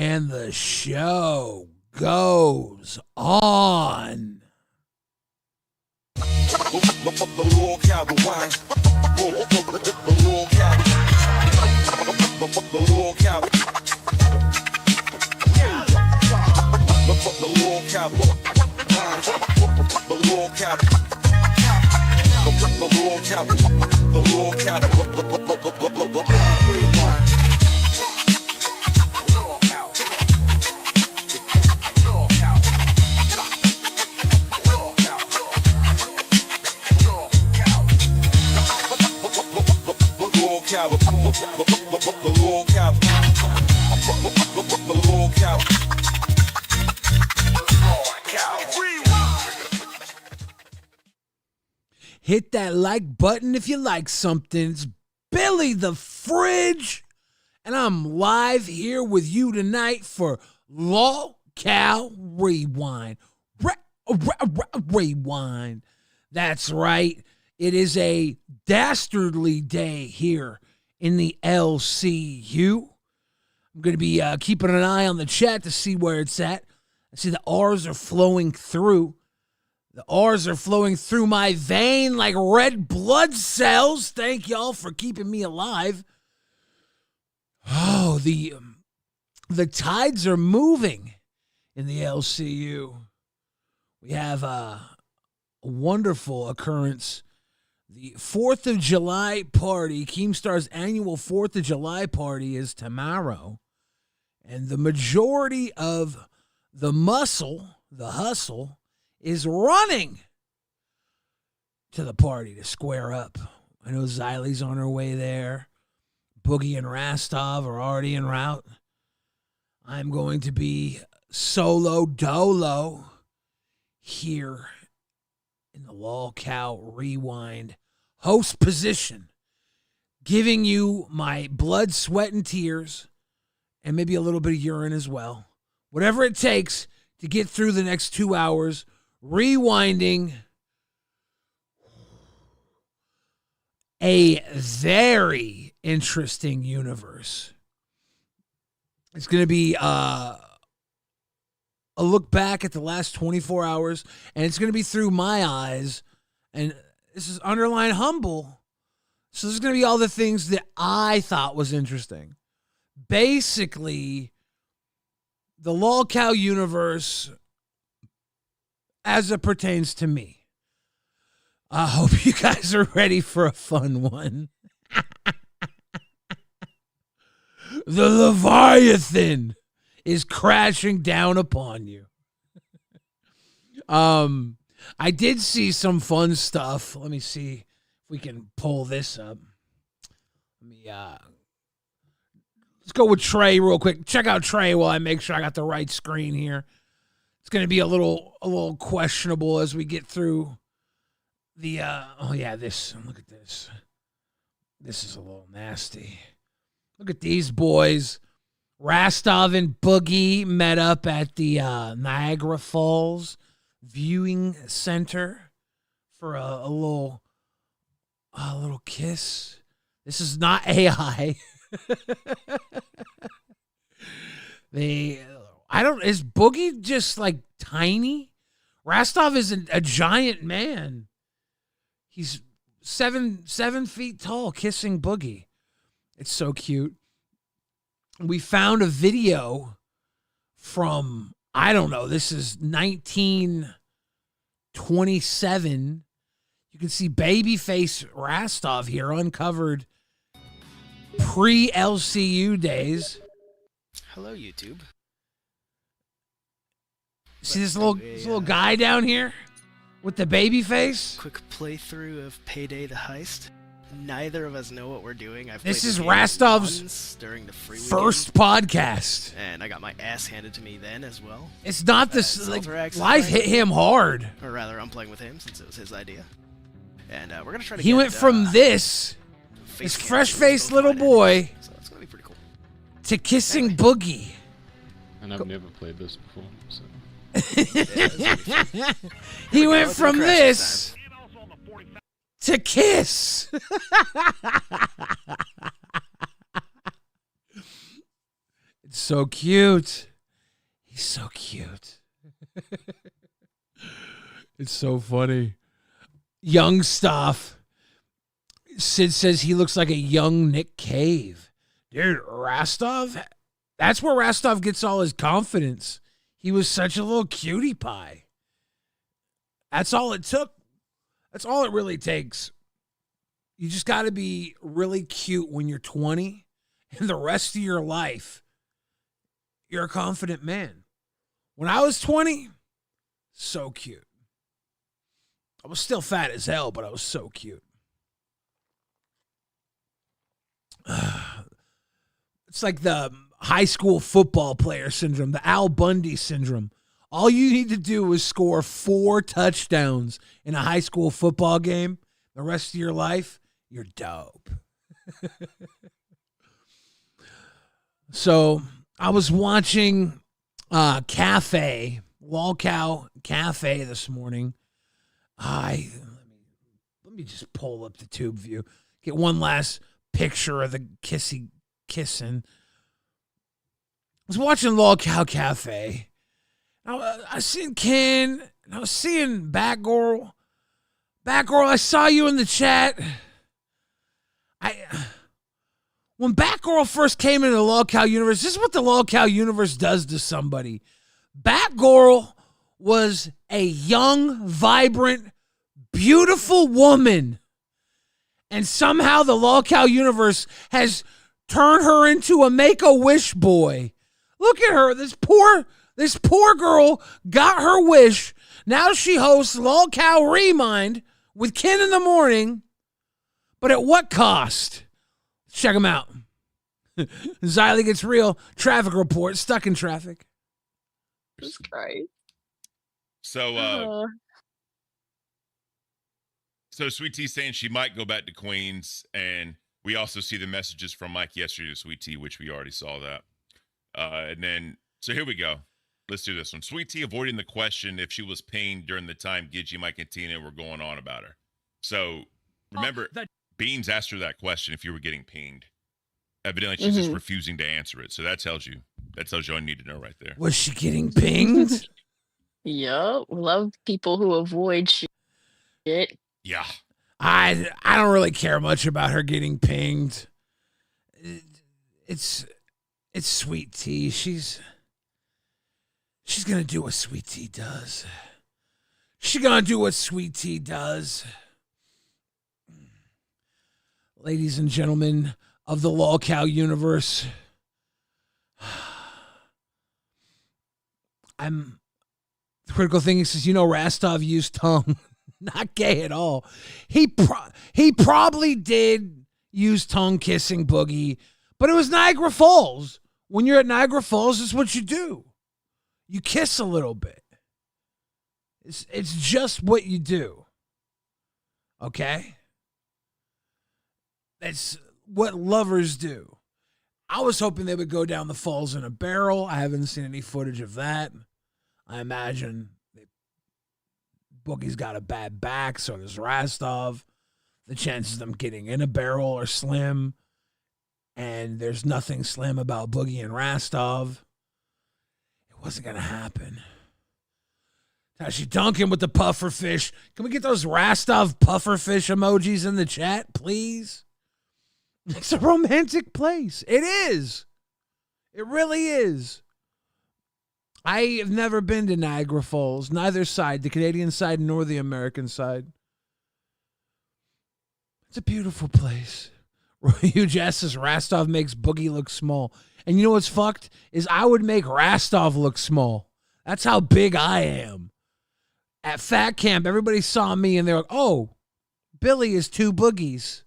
And the show goes on. Hit that like button if you like something. It's Billy the Fridge, and I'm live here with you tonight for LolcowRewind. Rewind. That's right. It is a dastardly day here in the LCU. I'm going to be keeping an eye on the chat to see where it's at. I see the R's are flowing through. The R's are flowing through my vein like red blood cells. Thank y'all for keeping me alive. Oh, the tides are moving in the LCU. We have a wonderful occurrence. The 4th of July party, Keemstar's annual 4th of July party is tomorrow. And the majority of the hustle, is running to the party to square up. I know Xylie's on her way there. Boogie and Rastov are already en route. I'm going to be solo dolo here in the LolcowRewind host position, giving you my blood, sweat, and tears, and maybe a little bit of urine as well. Whatever it takes to get through the next 2 hours, rewinding a very interesting universe. It's going to be a look back at the last 24 hours, and it's going to be through my eyes, and this is underline humble. So there's going to be all the things that I thought was interesting. Basically, the LolCow universe as it pertains to me. I hope you guys are ready for a fun one. The Leviathan is crashing down upon you. I did see some fun stuff. Let me see if we can pull this up. Let me let's go with Trey real quick. Check out Trey while I make sure I got the right screen here. It's going to be a little questionable as we get through the this. Look at this. This is a little nasty. Look at these boys. Rastov and Boogie met up at the Niagara Falls Viewing Center for a little kiss. This is not AI. Is Boogie just like tiny? Rastov is a giant man. He's 7 feet tall, kissing Boogie. It's so cute. We found a video from, I don't know, this is 1927. You can see babyface Rastov here, uncovered pre-LCU days. Hello, YouTube. See this little guy down here with the baby face? Quick playthrough of Payday the Heist. Neither of us know what we're doing. This is Rastov's during the free first podcast. And I got my ass handed to me then as well. It's not this, life hit him hard. Or rather, I'm playing with him since it was his idea. And we're going to try to He went from this fresh-faced little boy, so it's going to be pretty cool, to kissing Boogie. And I've never played this before, so. He went from this to kiss. It's so cute. He's so cute. It's so funny. Young stuff. Sid says he looks like a young Nick Cave. Dude, Rastov, that's where Rastov gets all his confidence. He was such a little cutie pie. That's all it took. That's all it really takes. You just got to be really cute when you're 20, and the rest of your life, you're a confident man. When I was 20, so cute. I was still fat as hell, but I was so cute. It's like the high school football player syndrome, the Al Bundy syndrome. All you need to do is score 4 touchdowns in a high school football game. The rest of your life, you're dope. So I was watching Cafe, Lolcow Cafe this morning. Let me just pull up the tube view. Get one last picture of the kissing. I was watching Lolcow Cafe. I was seeing Ken, and I was seeing Batgirl. Batgirl, I saw you in the chat. When Batgirl first came into the Lolcow universe, this is what the Lolcow universe does to somebody. Batgirl was a young, vibrant, beautiful woman. And somehow the Lolcow universe has turned her into a Make-A-Wish boy. Look at her. This poor girl got her wish. Now she hosts LolcowRewind with Ken in the morning. But at what cost? Check them out. Xylee gets real. Traffic report. Stuck in traffic. Jesus Christ. So Sweet Tea saying she might go back to Queens, and we also see the messages from Mike yesterday to Sweet Tea, which we already saw that. And then, so here we go. Let's do this one. Sweet Tea avoiding the question if she was pinged during the time Gidgey, Mike, and Tina were going on about her. So remember, Beans asked her that question if you were getting pinged. Evidently, she's just refusing to answer it. So that tells you all you need to know right there. Was she getting pinged? Yup. Love people who avoid shit. Yeah. I don't really care much about her getting pinged. It's Sweet Tea. She's gonna do what Sweet Tea does. She's gonna do what Sweet Tea does. Ladies and gentlemen of the Lolcow universe, the critical thing says, Rastov used tongue. Not gay at all. He probably did use tongue kissing Boogie, but it was Niagara Falls. When you're at Niagara Falls, it's what you do. You kiss a little bit. It's just what you do. Okay? That's what lovers do. I was hoping they would go down the falls in a barrel. I haven't seen any footage of that. I imagine Boogie's got a bad back, so does Rastov. The chances of them getting in a barrel are slim, and there's nothing slim about Boogie and Rastov. It wasn't going to happen. Tashi Duncan with the pufferfish. Can we get those Rastov pufferfish emojis in the chat, please? It's a romantic place. It is. It really is. I have never been to Niagara Falls, neither side, the Canadian side nor the American side. It's a beautiful place. Huge S says Rastov makes Boogie look small. And you know what's fucked? Is I would make Rastov look small. That's how big I am. At Fat Camp, everybody saw me and they're like, oh, Billy is 2 boogies.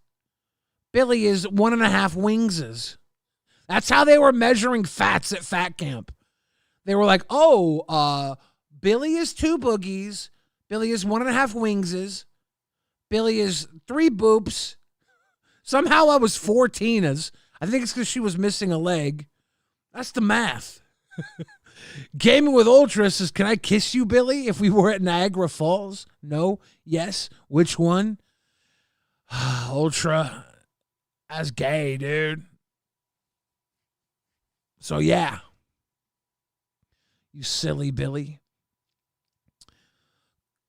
Billy is 1.5 wingses. That's how they were measuring fats at Fat Camp. They were like, oh, Billy is 2 boogies. Billy is 1.5 wingses. Billy is 3 boops. Somehow I was 4 Tinas. I think it's because she was missing a leg. That's the math. Gaming with Ultra says, can I kiss you, Billy, if we were at Niagara Falls? No? Yes? Which one? Ultra. That's gay, dude. So, yeah. You silly Billy.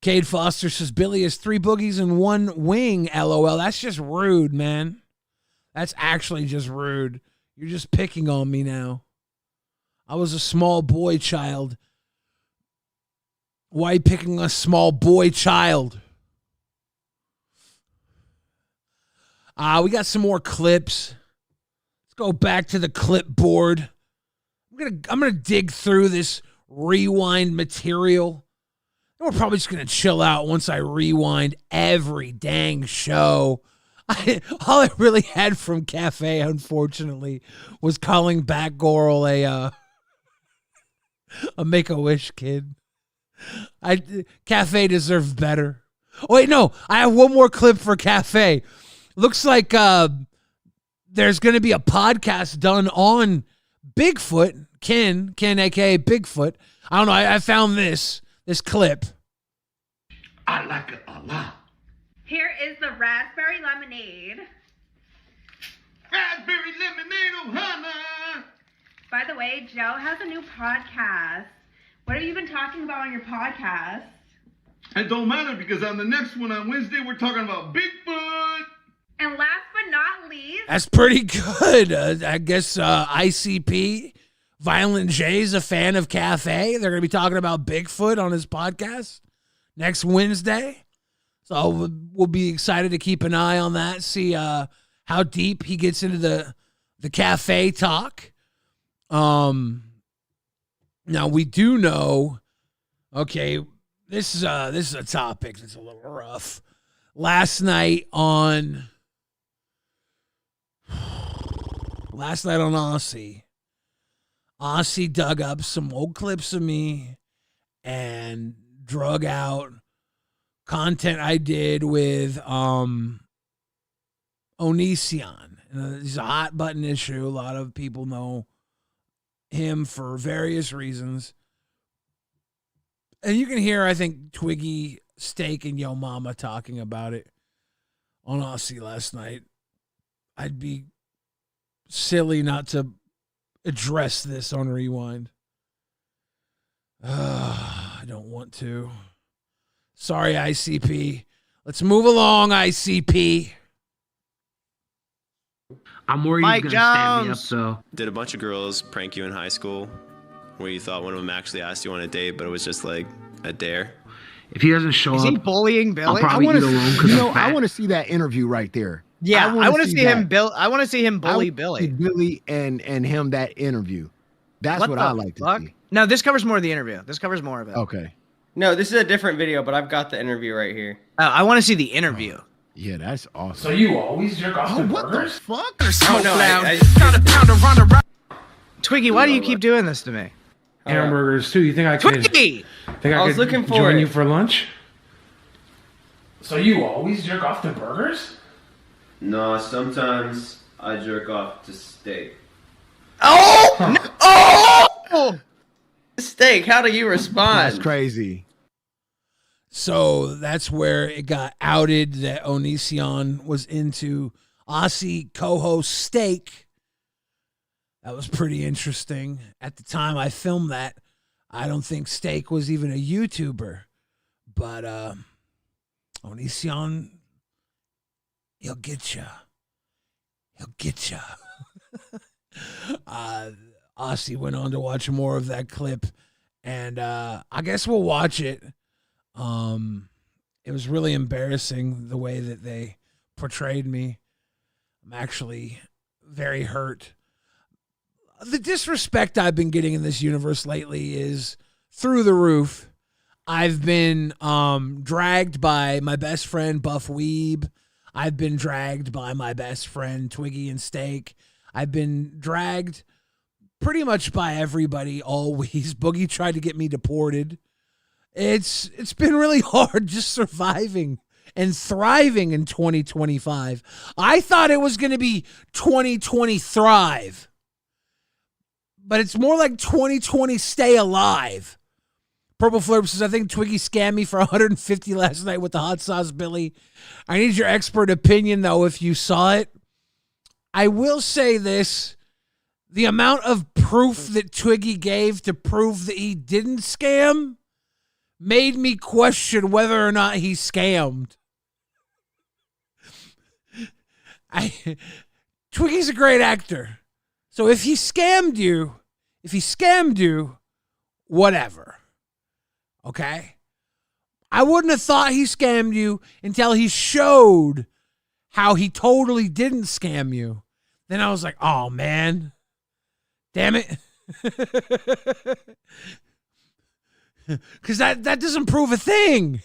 Cade Foster says, Billy has 3 boogies and 1 wing, LOL. That's just rude, man. That's actually just rude. You're just picking on me now. I was a small boy child. Why are you picking a small boy child? We got some more clips. Let's go back to the clipboard. I'm gonna dig through this rewind material. We're probably just going to chill out once I rewind every dang show. All I really had from Cafe, unfortunately, was calling Batgirl a Make-A-Wish kid. Cafe deserves better. Oh, wait, no. I have one more clip for Cafe. Looks like there's going to be a podcast done on Bigfoot. Ken, a.k.a. Bigfoot. I don't know. I found this clip. I like it a lot. Here is the raspberry lemonade. Raspberry lemonade, oh honey. By the way, Joe has a new podcast. What have you been talking about on your podcast? It don't matter because on the next one on Wednesday, we're talking about Bigfoot. And last but not least... That's pretty good. I guess ICP, Violent J's a fan of Cafe. They're going to be talking about Bigfoot on his podcast next Wednesday. So we'll be excited to keep an eye on that, see how deep he gets into the Cafe talk. Now we do know, okay, this is a topic that's a little rough. Last night on Aussie dug up some old clips of me and drug out content I did with Onision. He's a hot button issue. A lot of people know him for various reasons. And you can hear, I think, Twiggy, Steak, and Yo Mama talking about it on Aussie last night. I'd be silly not to address this on Rewind. I don't want to. Sorry, ICP. Let's move along, ICP. I'm worried Mike he's gonna stand me up, Jones. though. Did a bunch of girls prank you in high school where you thought one of them actually asked you on a date, but it was just like a dare? If he doesn't show Is up, he bullying I'll Billy? probably eat alone because I want to see that interview right there. Yeah, I want to see him. that. I want to see him bully I wanna see Billy. Billy and him that interview. That's what I like to see. No, this covers more of the interview. This covers more of it. Okay. No, this is a different video, but I've got the interview right here. Oh, I want to see the interview. Yeah, that's awesome. So you always jerk off the what burgers? the fuck? Oh, no, Twiggy, why do you keep doing this to me? Hamburgers too. You think I could? Twiggy! Think I was looking for join it. you for lunch? So you always jerk off to burgers? No, sometimes I jerk off to steak. Oh! Oh! Steak, how do you respond? That's crazy. So that's where it got outed that Onision was into Aussie co-host Steak. That was pretty interesting. At the time I filmed that, I don't think Steak was even a YouTuber. But Onision, he'll get you. He'll get you. Aussie went on to watch more of that clip, and I guess we'll watch it. It was really embarrassing the way that they portrayed me. I'm actually very hurt. The disrespect I've been getting in this universe lately is through the roof. I've been dragged by my best friend Buff Weeb. I've been dragged by my best friend Twiggy and Steak. I've been dragged pretty much by everybody always. Boogie tried to get me deported. It's been really hard just surviving and thriving in 2025. I thought it was going to be 2020 thrive, but it's more like 2020 stay alive. Purple Flurp says, I think Twiggy scammed me for 150 last night with the hot sauce, Billy. I need your expert opinion, though, if you saw it. I will say this. the amount of proof that Twiggy gave to prove that he didn't scam made me question whether or not he scammed. Twiggy's a great actor. So if he scammed you, whatever. Okay? I wouldn't have thought he scammed you until he showed how he totally didn't scam you. Then I was like, oh, man. Damn it. Because that doesn't prove a thing.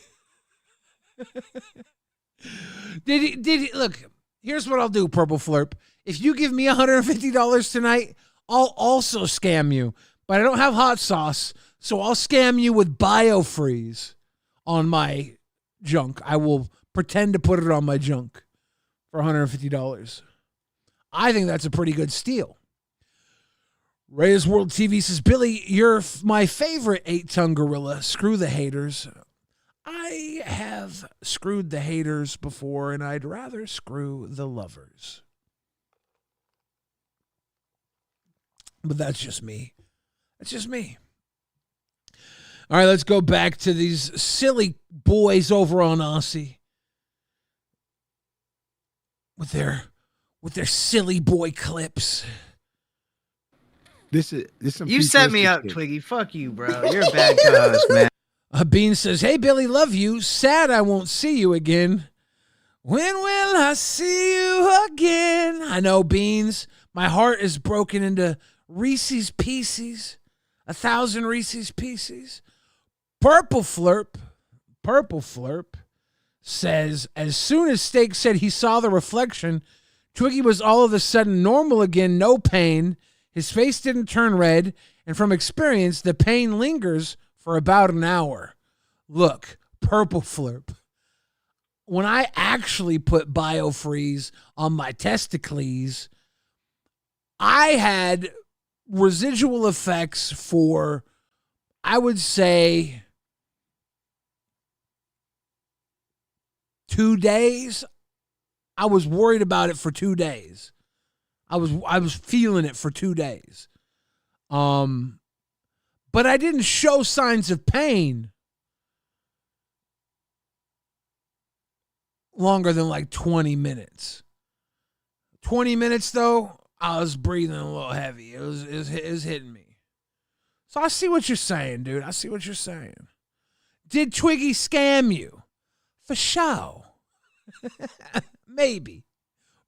Did he look, here's what I'll do, Purple Flurp. If you give me $150 tonight, I'll also scam you. But I don't have hot sauce, so I'll scam you with Biofreeze on my junk. I will pretend to put it on my junk for $150. I think that's a pretty good steal. Reyes World TV says, Billy, you're my favorite 8-ton gorilla. Screw the haters. I have screwed the haters before, and I'd rather screw the lovers. But that's just me. That's just me. All right, let's go back to these silly boys over on Aussie with their silly boy clips. This is some You set me up, futuristic shit. Twiggy. Fuck you, bro. You're a bad cuz, man. Bean says, hey, Billy, love you. Sad I won't see you again. When will I see you again? I know, Beans. My heart is broken into Reese's Pieces. 1,000 Reese's Pieces. Purple Flurp says, as soon as Steak said he saw the reflection, Twiggy was all of a sudden normal again, no pain. His face didn't turn red, and from experience, the pain lingers for about an hour. Look, Purple Flurp, when I actually put Biofreeze on my testicles, I had residual effects for, I would say, 2 days. I was worried about it for 2 days. I was feeling it for 2 days. But I didn't show signs of pain longer than like 20 minutes. 20 minutes though, I was breathing a little heavy. It was hitting me. So I see what you're saying, dude. I see what you're saying. Did Twiggy scam you? For sure. Maybe.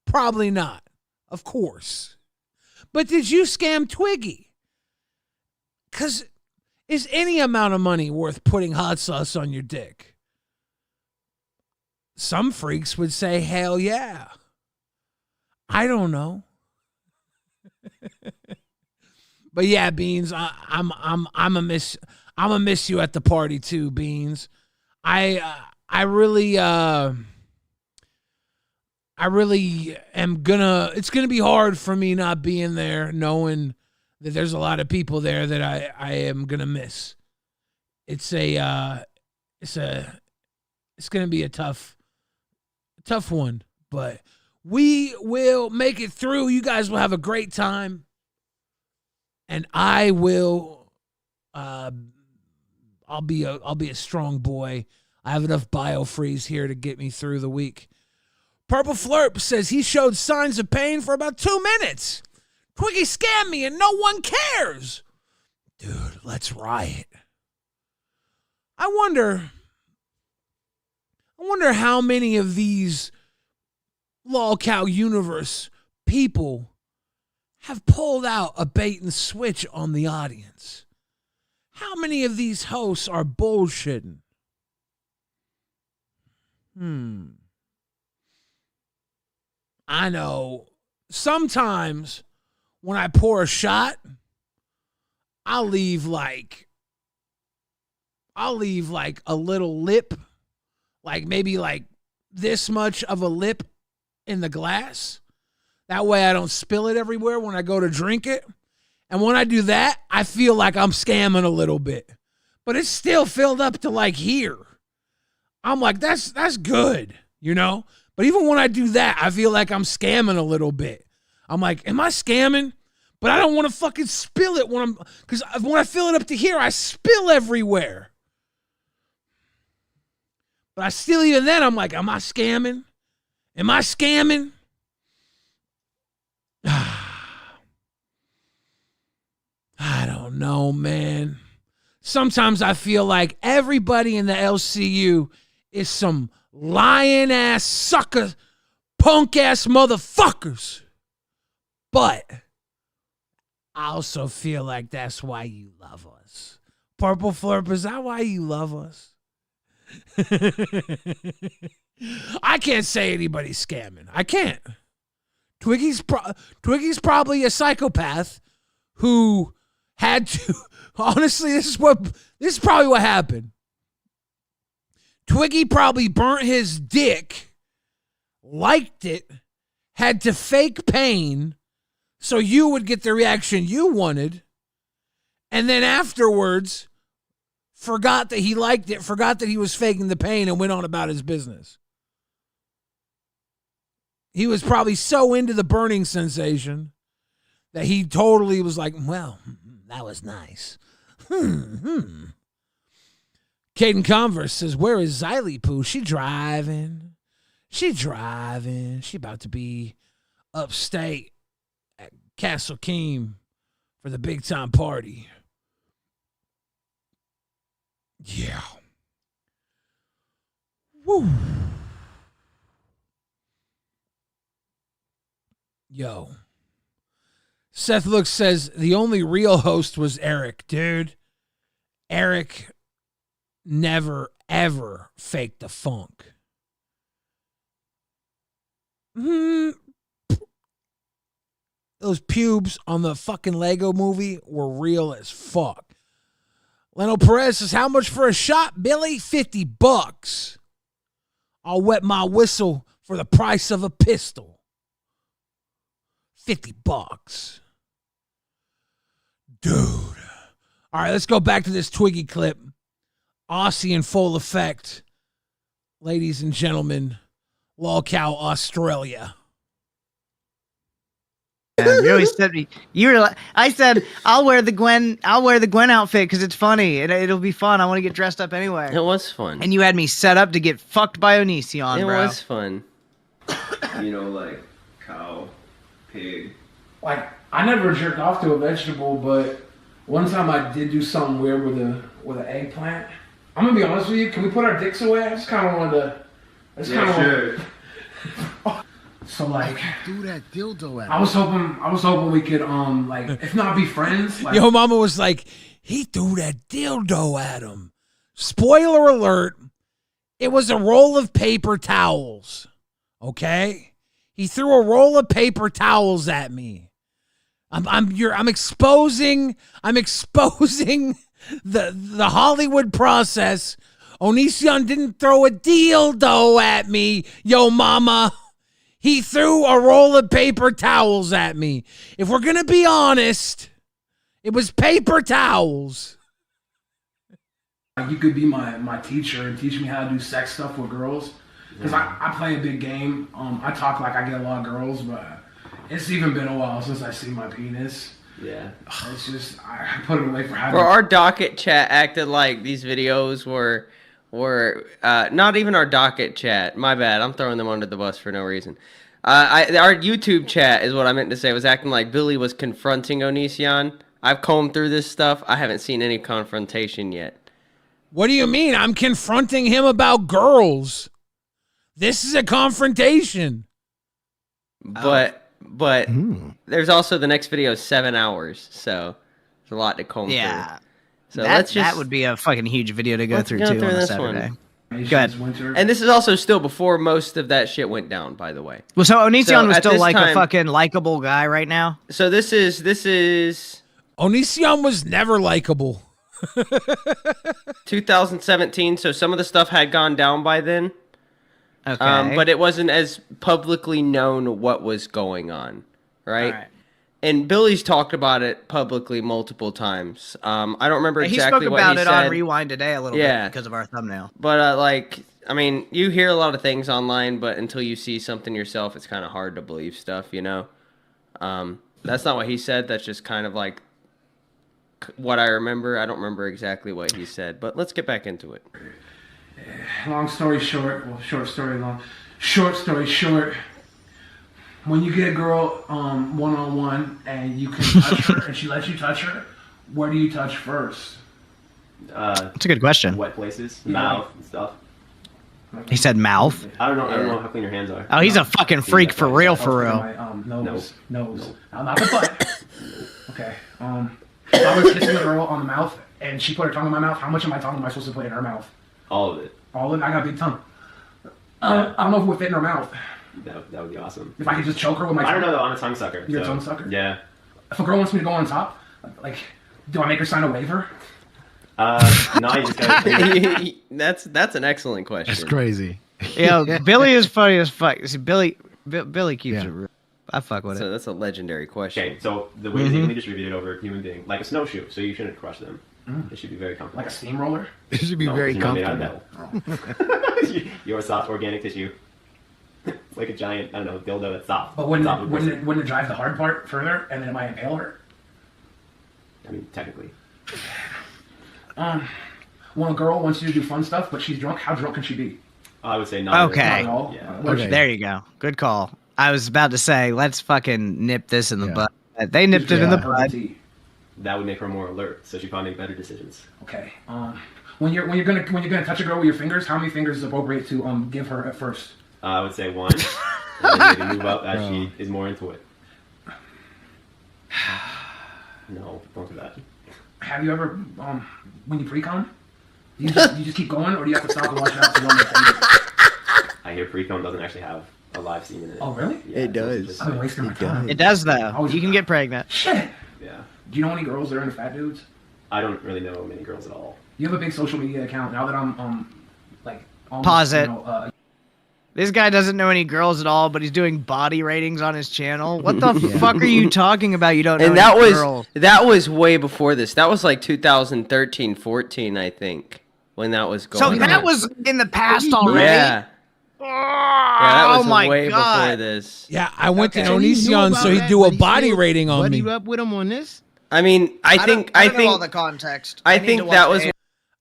Probably not. Of course. But did you scam Twiggy? Because is any amount of money worth putting hot sauce on your dick? Some freaks would say, hell yeah. I don't know. But yeah, Beans, I'm a miss you at the party too, Beans. I really am it's gonna be hard for me not being there, knowing that there's a lot of people there that I am gonna miss. It's gonna be a tough one, but we will make it through. You guys will have a great time, and I will. I'll be a strong boy. I have enough Biofreeze here to get me through the week. Purple Flurp says he showed signs of pain for about 2 minutes. Twiggy scammed me and no one cares. Dude, let's riot. I wonder how many of these LolCow universe people have pulled out a bait and switch on the audience. How many of these hosts are bullshitting? I know sometimes when I pour a shot, I'll leave like a little lip, like maybe like this much of a lip in the glass. That way I don't spill it everywhere when I go to drink it. And when I do that, I feel like I'm scamming a little bit. But it's still filled up to like here. I'm like, that's good, you know? But even when I do that, I feel like I'm scamming a little bit. I'm like, am I scamming? But I don't want to fucking spill it because when I fill it up to here, I spill everywhere. But I still, even then, I'm like, am I scamming? Am I scamming? I don't know, man. Sometimes I feel like everybody in the LCU is some lying-ass, sucker, punk-ass motherfuckers. But I also feel like that's why you love us. Purple Flurp, is that why you love us? I can't say anybody's scamming. I can't. Twiggy's probably a psychopath who had to. Honestly, this is probably what happened. Twiggy probably burnt his dick, liked it, had to fake pain so you would get the reaction you wanted, and then afterwards forgot that he liked it, forgot that he was faking the pain, and went on about his business. He was probably so into the burning sensation that he totally was like, well, that was nice. Caden Converse says, where is Xylee Poo? She driving. She about to be upstate at Castle Keem for the big time party. Yeah. Woo. Yo. Seth Looks says the only real host was Erik. Dude, Erik never, ever faked the funk. Those pubes on the fucking Lego movie were real as fuck. Leno Perez says, how much for a shot, Billy? $50. I'll wet my whistle for the price of a pistol. $50. Dude. All right, let's go back to this Twiggy clip. Aussie in full effect. Ladies and gentlemen, Lolcow, Australia. You always said me. You were like, I said I'll wear the Gwen outfit because it's funny and it'll be fun. I want to get dressed up anyway. It was fun. And you had me set up to get fucked by Onision, bro. It was fun. You know, like cow, pig. Like, I never jerked off to a vegetable, but one time I did do something weird with an eggplant. I'm gonna be honest with you. Can we put our dicks away? I just kind of wanted to. Sure. So like, do that dildo at I was hoping we could like, if not be friends. Like, Yo, mama was like, he threw that dildo at him. Spoiler alert, it was a roll of paper towels. Okay? He threw a roll of paper towels at me. I'm exposing the Hollywood process. Onision didn't throw a dildo at me, yo mama. He threw a roll of paper towels at me. If we're going to be honest, it was paper towels. you could be my teacher and teach me how to do sex stuff with girls. Because I play a big game. I talk like I get a lot of girls, but it's even been a while since I've seen my penis. Yeah. It's just, I put it away for having. Bro, our docket chat acted like these videos were not even our docket chat. My bad. I'm throwing them under the bus for no reason. Our YouTube chat is what I meant to say. Was acting like Billy was confronting Onision. I've combed through this stuff. I haven't seen any confrontation yet. What do you mean? I'm confronting him about girls. This is a confrontation. But there's also the next video is 7 hours, so there's a lot to comb through. Yeah. So that would be a fucking huge video to go through too on a Saturday. Go ahead. And this is also still before most of that shit went down, by the way. Well, so Onision was still like time, a fucking likable guy right now. So this is Onision was never likable. 2017, so some of the stuff had gone down by then. Okay. But it wasn't as publicly known what was going on, right? All right. And Billy's talked about it publicly multiple times. I don't remember exactly what he said. He spoke about it on Rewind today a little bit because of our thumbnail. But I mean, you hear a lot of things online, but until you see something yourself, it's kind of hard to believe stuff, you know? That's not what he said. That's just kind of like what I remember. I don't remember exactly what he said, but let's get back into it. Long story short, well, short story long. Short story short. When you get a girl one-on-one and you can touch her and she lets you touch her, where do you touch first? That's a good question. Wet places, mouth and stuff. He said mouth. I don't know how clean your hands are. Oh, he's a fucking freak for real, for real. Nose. Not the butt. Okay. If I was kissing a girl on the mouth and she put her tongue in my mouth, how much of my tongue am I supposed to put in her mouth? All of it. All of it? I got a big tongue. I don't know if it would fit in her mouth. That would be awesome. If I could just choke her with my tongue. I don't know though, I'm a tongue sucker. You're a tongue sucker? Yeah. If a girl wants me to go on top, like, do I make her sign a waiver? No, you just gotta... That's an excellent question. That's crazy. Yeah, Billy is funny as fuck. See, Billy keeps it real. I fuck with it. That's a legendary question. Okay, so the way they can distribute it over a human being, like a snowshoe, so you shouldn't crush them. It should be very comfortable. Like a steamroller? It should be very comfortable. Your soft organic tissue. Like a giant, I don't know, dildo that's soft. But wouldn't it drive the hard part further and then it might impale her? I mean, technically. When a girl wants you to do fun stuff, but she's drunk, how drunk can she be? I would say not. Okay. Not yeah. Okay. There you go. Good call. I was about to say, let's fucking nip this in the butt. They nipped it in the butt. That would make her more alert, so she'd probably make better decisions. Okay. When you're gonna touch a girl with your fingers, how many fingers is appropriate to give her at first? I would say 1. And then maybe move up as she is more into it. No, don't do that. Have you ever, when you pre-con, do you just keep going, or do you have to stop and watch out so you don't make changes? I hear pre-con doesn't actually have a live semen in it. Oh, really? Yeah, it does. I've been wasting my time. It does, though. You can get pregnant. Shit. Yeah. Do you know any girls that are into fat dudes? I don't really know many girls at all. You have a big social media account. Now that I'm, like, almost, Pause it. You know, This guy doesn't know any girls at all, but he's doing body ratings on his channel. What the fuck are you talking about? You don't know any girls. That was way before this. That was like 2013, 14, I think, when that was going on. So that was in the past already? Yeah. That was my way God. before this. Yeah, I went to Onision so he'd do a body rating on What me. you up with him on this? I mean, I think I don't know all the context. I think that was.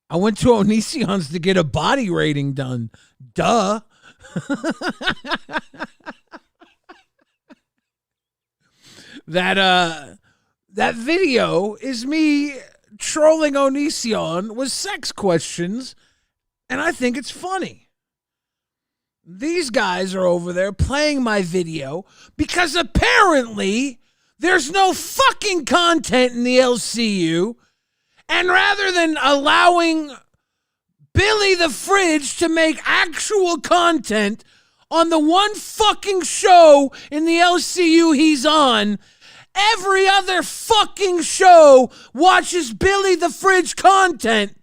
I went to Onision's to get a body rating done. Duh. That video is me trolling Onision with sex questions, and I think it's funny. These guys are over there playing my video because apparently there's no fucking content in the LCU, and rather than allowing Billy the Fridge to make actual content on the one fucking show in the LCU he's on, every other fucking show watches Billy the Fridge content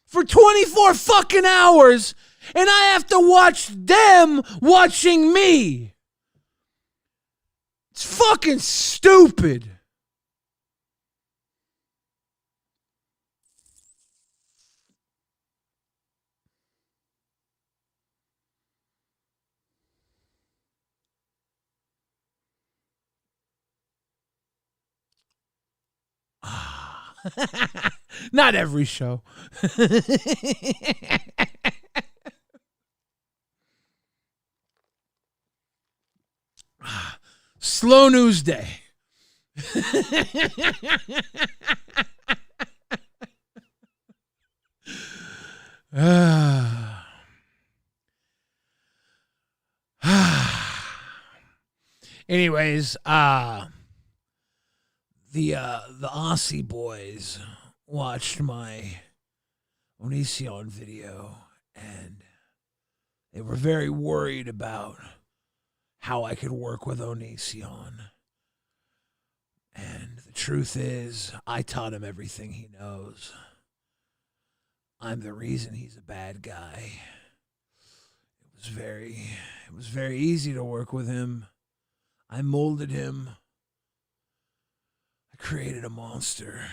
for 24 fucking hours, and I have to watch them watching me. It's fucking stupid. Not every show. Slow news day. Anyways, the Aussie boys watched my Onision video, and they were very worried about how I could work with Onision. And the truth is, I taught him everything he knows. I'm the reason he's a bad guy. It was very easy to work with him. I molded him. I created a monster.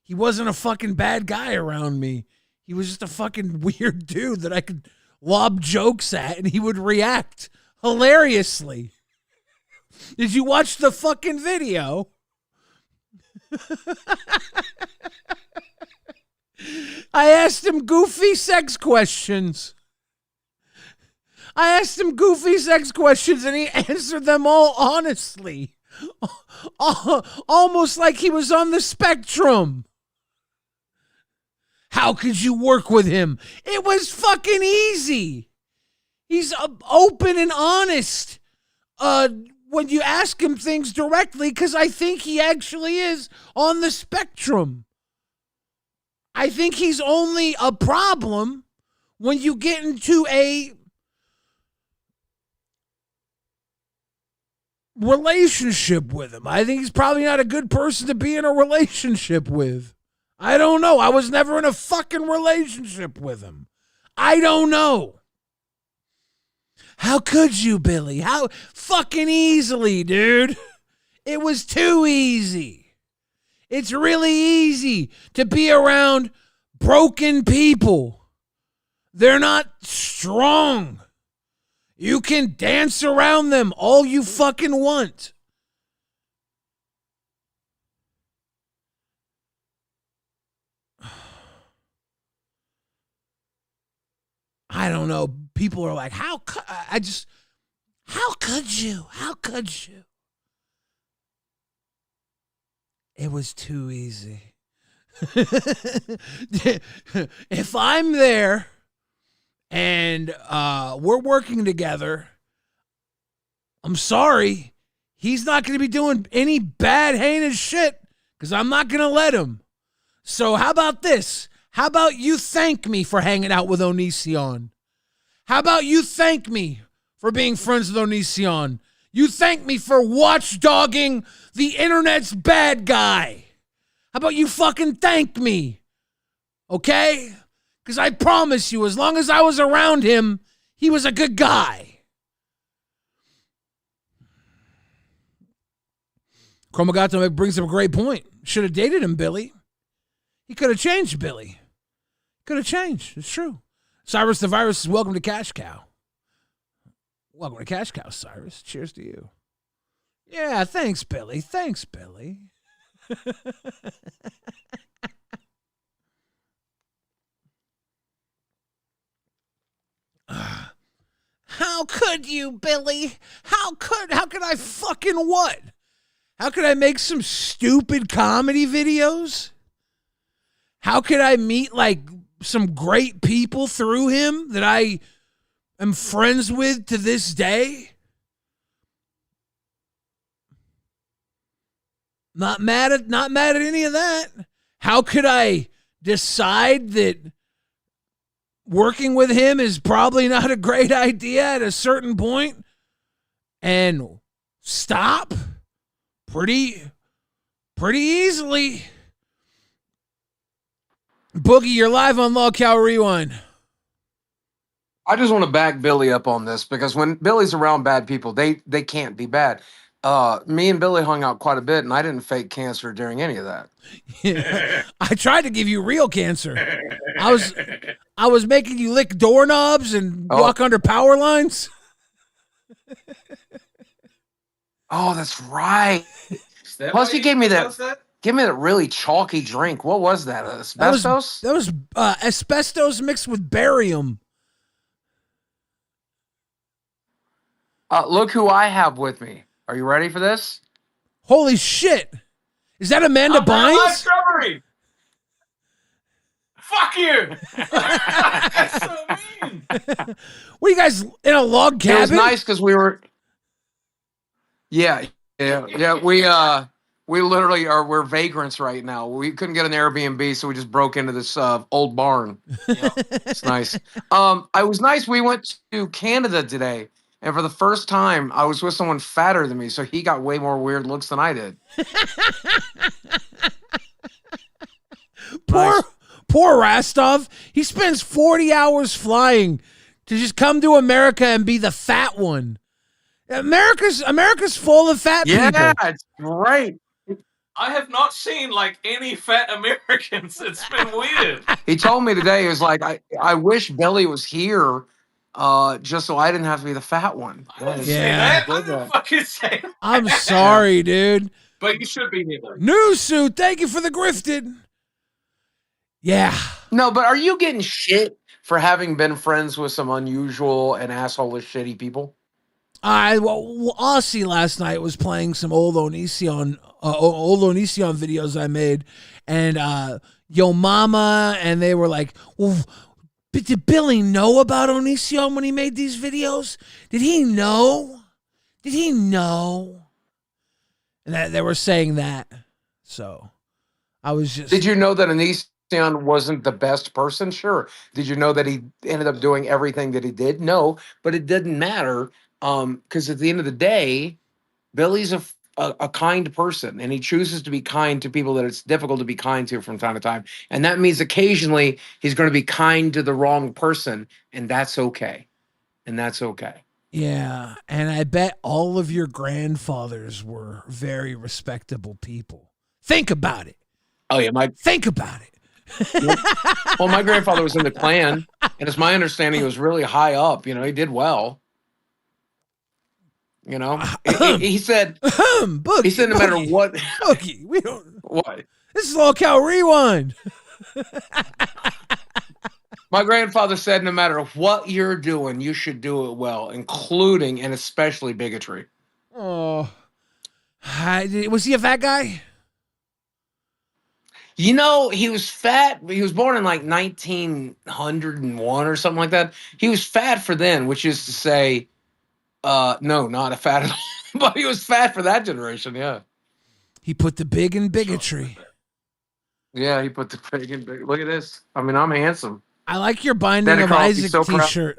He wasn't a fucking bad guy around me. He was just a fucking weird dude that I could lob jokes at and he would react hilariously. Did you watch the fucking video? I asked him goofy sex questions. And he answered them all honestly. Almost like he was on the spectrum. How could you work with him? It was fucking easy. He's open and honest when you ask him things directly, because I think he actually is on the spectrum. I think he's only a problem when you get into a relationship with him. I think he's probably not a good person to be in a relationship with. I don't know. I was never in a fucking relationship with him. I don't know. How could you, Billy? How fucking easily, dude? It was too easy. It's really easy to be around broken people. They're not strong. You can dance around them all you fucking want. I don't know. People are like, how could you? How could you? It was too easy. If I'm there and we're working together, I'm sorry, he's not going to be doing any bad, heinous shit because I'm not going to let him. So how about this? How about you thank me for hanging out with Onision? How about you thank me for being friends with Onision? You thank me for watchdogging the internet's bad guy. How about you fucking thank me? Okay? Because I promise you, as long as I was around him, he was a good guy. Chromagato brings up a great point. Should have dated him, Billy. He could have changed, Billy. Could have changed. It's true. Cyrus the Virus is welcome to Cash Cow. Welcome to Cash Cow, Cyrus. Cheers to you. Yeah, thanks, Billy. Thanks, Billy. How could you, Billy? How could I fucking what? How could I make some stupid comedy videos? How could I meet like some great people through him that I am friends with to this day? Not mad at any of that. How could I decide that working with him is probably not a great idea at a certain point and stop? Pretty easily. Boogie, you're live on LolcowRewind. I just want to back Billy up on this because when Billy's around bad people, they can't be bad. Me and Billy hung out quite a bit, and I didn't fake cancer during any of that. Yeah. I tried to give you real cancer. I was making you lick doorknobs and walk under power lines. Oh, that's right. Plus, he gave me that. Give me that really chalky drink. What was that? Asbestos? That was asbestos mixed with barium. Look who I have with me. Are you ready for this? Holy shit. Is that Amanda Bynes? Fuck you! That's so mean. Were you guys in a log cabin? It was nice because we were. Yeah. We literally are. We're vagrants right now. We couldn't get an Airbnb, so we just broke into this old barn. It's nice. It was nice. We went to Canada today, and for the first time, I was with someone fatter than me, so he got way more weird looks than I did. Poor Rastov. He spends 40 hours flying to just come to America and be the fat one. America's full of fat people. Yeah, it's great. I have not seen like any fat Americans. It's been weird. He told me today, he was like, I wish Billy was here just so I didn't have to be the fat one. Yeah. I didn't fucking say that. I'm sorry, dude. But you should be here. New suit. Thank you for the grifted. Yeah. No, but are you getting shit for having been friends with some unusual and asshole-ish shitty people? Well, Aussie last night was playing some old Onision videos I made, and Yo Mama, and they were like, well, did Billy know about Onision when he made these videos? Did he know? And they were saying that. So I was just. Did you know that Onision wasn't the best person? Sure. Did you know that he ended up doing everything that he did? No, but it didn't matter. Because at the end of the day, Billy's a kind person, and he chooses to be kind to people that it's difficult to be kind to from time to time. And that means occasionally he's going to be kind to the wrong person, and that's okay. Yeah, and I bet all of your grandfathers were very respectable people. Think about it. Oh, yeah. Think about it. Well, my grandfather was in the Klan, and it's my understanding he was really high up. He did well. He said, Boogie, he said no matter what. Boogie, we don't. What? This is LolcowRewind. My grandfather said no matter what you're doing, you should do it well, including and especially bigotry. Oh. Was he a fat guy? He was fat. He was born in like 1901 or something like that. He was fat for then, which is to say, no, not a fat at all. But he was fat for that generation, yeah. He put the big in bigotry. Yeah, he put the big in big. Look at this. I mean, I'm handsome. I like your Binding of Isaac t-shirt.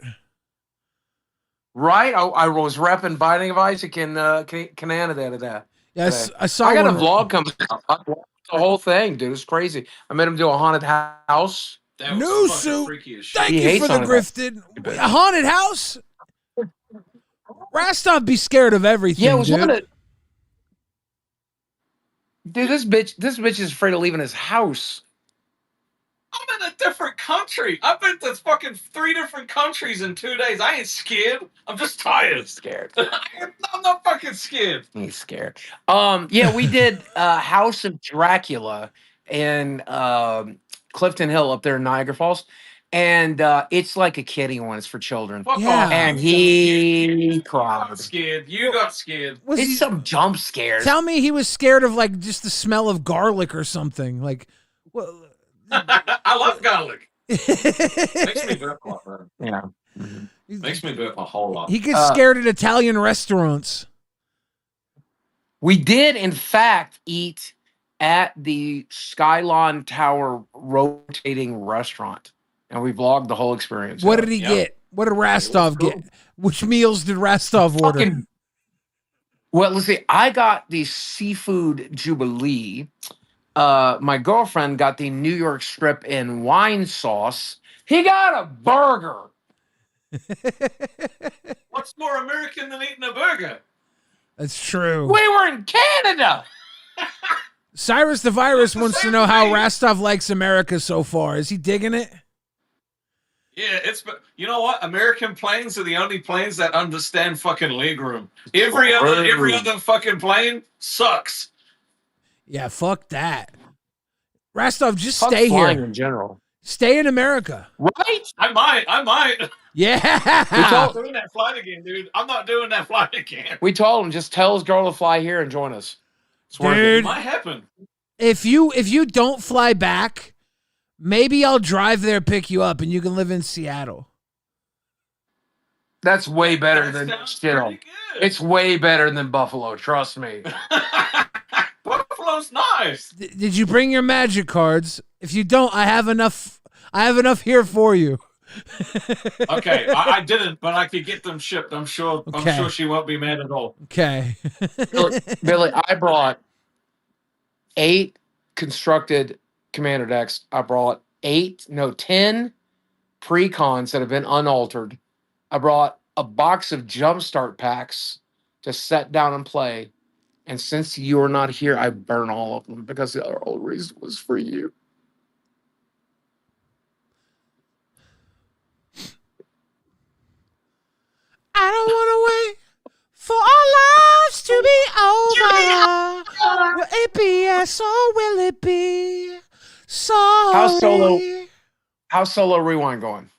Right? I was repping Binding of Isaac in Canada today. Yes, I saw. I got a vlog coming out. I watched the whole thing, dude. It's crazy. I made him do a haunted house. New suit. Thank you for the grifted. A haunted house? Rastov be scared of everything. Yeah, it was dude. one of the. Dude, this bitch is afraid of leaving his house. I'm in a different country. I've been to fucking 3 different countries in 2 days. I ain't scared. I'm just tired. Scared. I'm not fucking scared. He's scared. Yeah, we did House of Dracula in Clifton Hill up there in Niagara Falls. And it's like a kiddie one. It's for children. Yeah. And he cried. got scared. You got scared. It's some jump scares. Tell me he was scared of like just the smell of garlic or something. Like, well, I love garlic. Makes me burp a lot, man. Yeah. Makes me burp a whole lot. he gets scared at Italian restaurants. We did, in fact, eat at the Skylon Tower rotating restaurant. And we vlogged the whole experience. What did he get? What did Rastov get? Which meals did Rastov order? Well, let's see. I got the seafood jubilee. My girlfriend got the New York strip and wine sauce. He got a burger. What's more American than eating a burger? That's true. We were in Canada. Cyrus the Virus wants to know how Rastov likes America so far. Is he digging it? Yeah, you know what? American planes are the only planes that understand fucking legroom. Every other fucking plane sucks. Yeah, fuck that. Rastov, just Fuck stay flying here. in general. Stay in America. Right? I might. Yeah. I'm not doing that flight again, dude. I'm not doing that flight again. We told him, just tell his girl to fly here and join us. It's worth it. Dude, It might happen. if you don't fly back, maybe I'll drive there, pick you up, and you can live in Seattle. That's way better That than sounds Seattle. pretty good. It's way better than Buffalo, trust me. Buffalo's nice. Did you bring your magic cards? If you don't, I have enough here for you. Okay, I didn't, but I could get them shipped. I'm sure Okay. she won't be mad at all. Okay. Billy, I brought 8 constructed commander decks. I brought 10 precons that have been unaltered. I brought a box of jumpstart packs to set down and play. And since you're not here, I burn all of them because the whole reason was for you. I don't want to wait for our lives to be over. Will it be yes or will it be sorry? How's solo rewind going?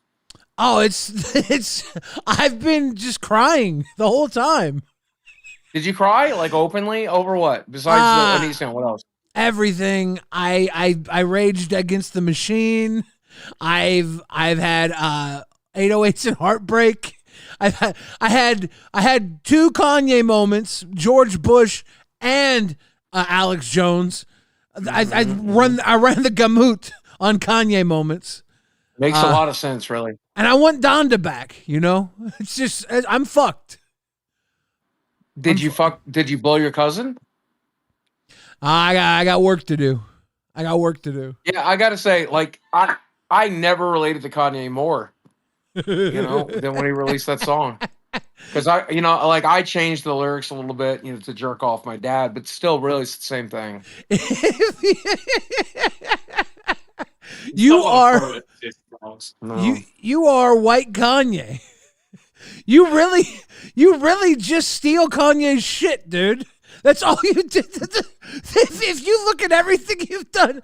Oh, it's. I've been just crying the whole time. Did you cry like openly over what? Besides the Onision, what else? Everything. I raged against the machine. I've had 808s and heartbreak. I had 2 Kanye moments, George Bush and Alex Jones. I ran the gamut on Kanye moments. Makes a lot of sense, really. And I want Donda back. You know, it's just I'm fucked. Did you blow your cousin? I got work to do. Yeah, I gotta say, like I never related to Kanye more, than when he released that song. Because I changed the lyrics a little bit, to jerk off my dad, but still, really, it's the same thing. You are white Kanye. You really just steal Kanye's shit, dude. That's all you did. If you look at everything you've done,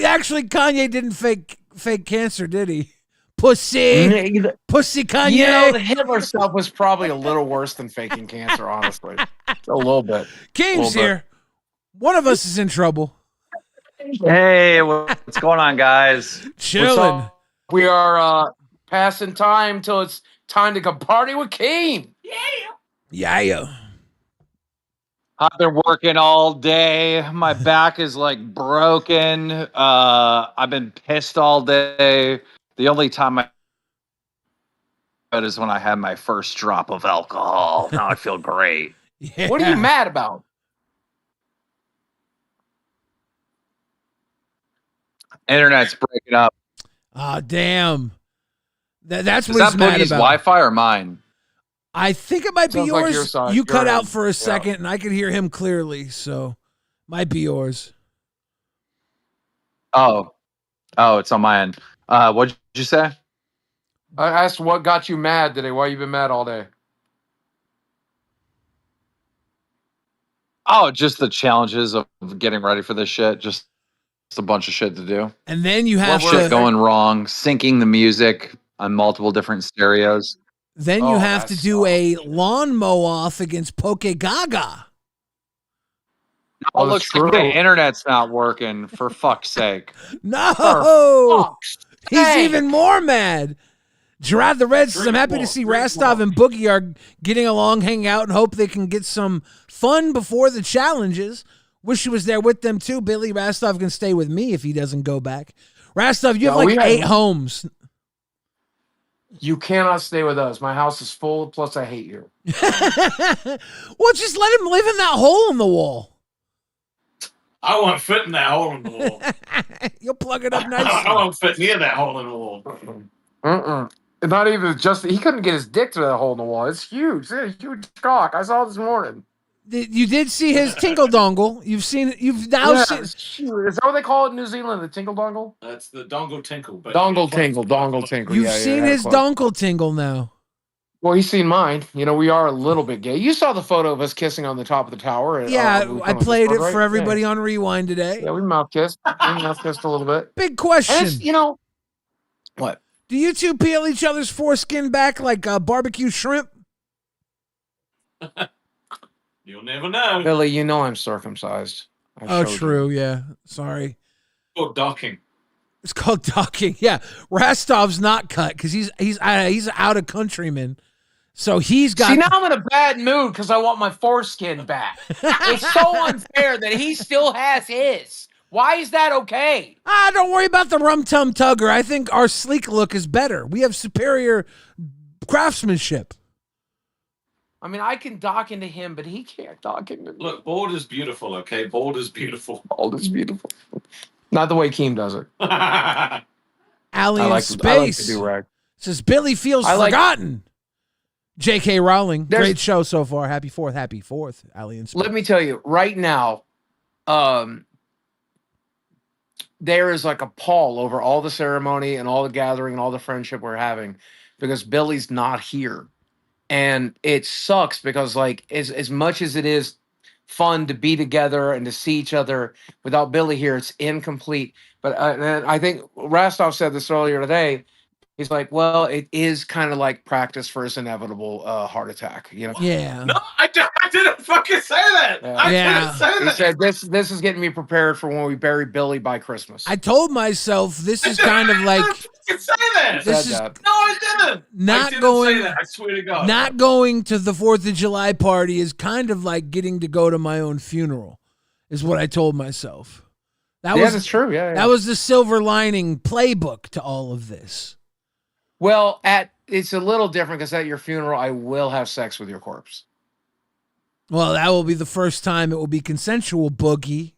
actually, Kanye didn't fake cancer, did he? Pussy Kanye. The Hitler stuff was probably a little worse than faking cancer, honestly. A little bit. Keem's here. One of us is in trouble. Hey, what's going on, guys? Chilling. We are passing time till it's time to go party with Keem. Yeah. I've been working all day. My back is like broken. I've been pissed all day. The only time I is when I had my first drop of alcohol. Now I feel great. Yeah. What are you mad about? Internet's breaking up. Ah, damn. That's Is what that he's mad Boogie's about. Wi-Fi or mine? I think it might be Sounds like yours. your side. You cut Your out end. for a second, and I could hear him clearly, so might be yours. Oh, it's on my end. What did you say? I asked what got you mad today. Why you been mad all day? Oh, just the challenges of getting ready for this shit. Just a bunch of shit to do. And then you have Shit to going wrong, syncing the music on multiple different stereos. Then you have to do a lawn mow off against Poke Gaga. Oh, looks like the internet's not working, for fuck's sake. No! He's even more mad. Gerard the Red says, I'm happy to see Rastov and Boogie are getting along, hanging out, and hope they can get some fun before the challenges. Wish he was there with them, too. Billy Rastov can stay with me if he doesn't go back. Rastov, you have like 8 homes. You cannot stay with us. My house is full, plus I hate you. Well, just let him live in that hole in the wall. I want to fit in that hole in the wall. You'll plug it up nicely. I want to fit near that hole in the wall. Not even just, he couldn't get his dick to that hole in the wall. It's huge. It's a huge cock. I saw it this morning. You did see his tinkle dongle. You've now seen. Is that what they call it in New Zealand? The tinkle dongle? That's the dongle tinkle. But Dongle tinkle. You've seen his dongle tingle now. Well, he's seen mine. We are a little bit gay. You saw the photo of us kissing on the top of the tower. Yeah, I played it for everybody on Rewind today. Yeah, we mouth kissed. A little bit. Big question. What? Do you two peel each other's foreskin back like barbecue shrimp? You'll never know. Billy, I'm circumcised. True. Yeah. Sorry. It's called docking. It's called docking. Yeah. Rastov's not cut because he's out of countryman. So he's got. See, now I'm in a bad mood because I want my foreskin back. It's so unfair that he still has his. Why is that okay? Don't worry about the rum tum tugger. I think our sleek look is better. We have superior craftsmanship. I mean, I can dock into him, but he can't dock into me. Look, bald is beautiful, okay? Bald is beautiful. Bald is beautiful. Not the way Keem does it. Alien Space says Billy feels forgotten. J.K. Rowling, great show so far. Happy 4th, Alien Space. Let me tell you, right now, there is like a pall over all the ceremony and all the gathering and all the friendship we're having because Billy's not here. And it sucks because like as much as it is fun to be together and to see each other without Billy here, it's incomplete. But and I think Rastov said this earlier today. He's like, well, it is kind of like practice for his inevitable heart attack, you know? Yeah. No, I didn't fucking say that. I didn't say He that. said this is getting me prepared for when we bury Billy by Christmas. I told myself this is kind of like Fucking say that. this is Said that. No, I didn't. not I didn't going. say that. I swear to God. Not going to the 4th of July party is kind of like getting to go to my own funeral, is what I told myself. That's true. Yeah, That was the silver lining playbook to all of this. Well, it's a little different because at your funeral, I will have sex with your corpse. Well, that will be the first time it will be consensual, Boogie.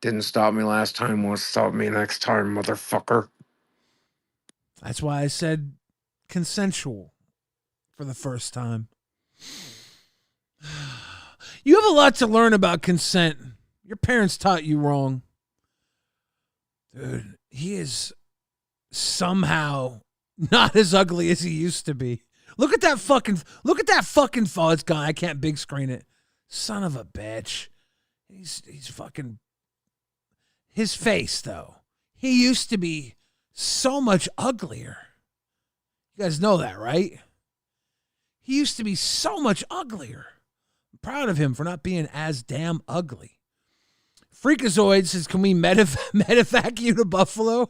Didn't stop me last time, won't stop me next time, motherfucker. That's why I said consensual for the first time. You have a lot to learn about consent. Your parents taught you wrong. Dude, he is somehow not as ugly as he used to be. Look at that fucking oh, it's gone. I can't big screen it. Son of a bitch. He's fucking his face though. He used to be so much uglier. You guys know that, right? He used to be so much uglier. I'm proud of him for not being as damn ugly. Freakazoid says, can we medevac you to Buffalo?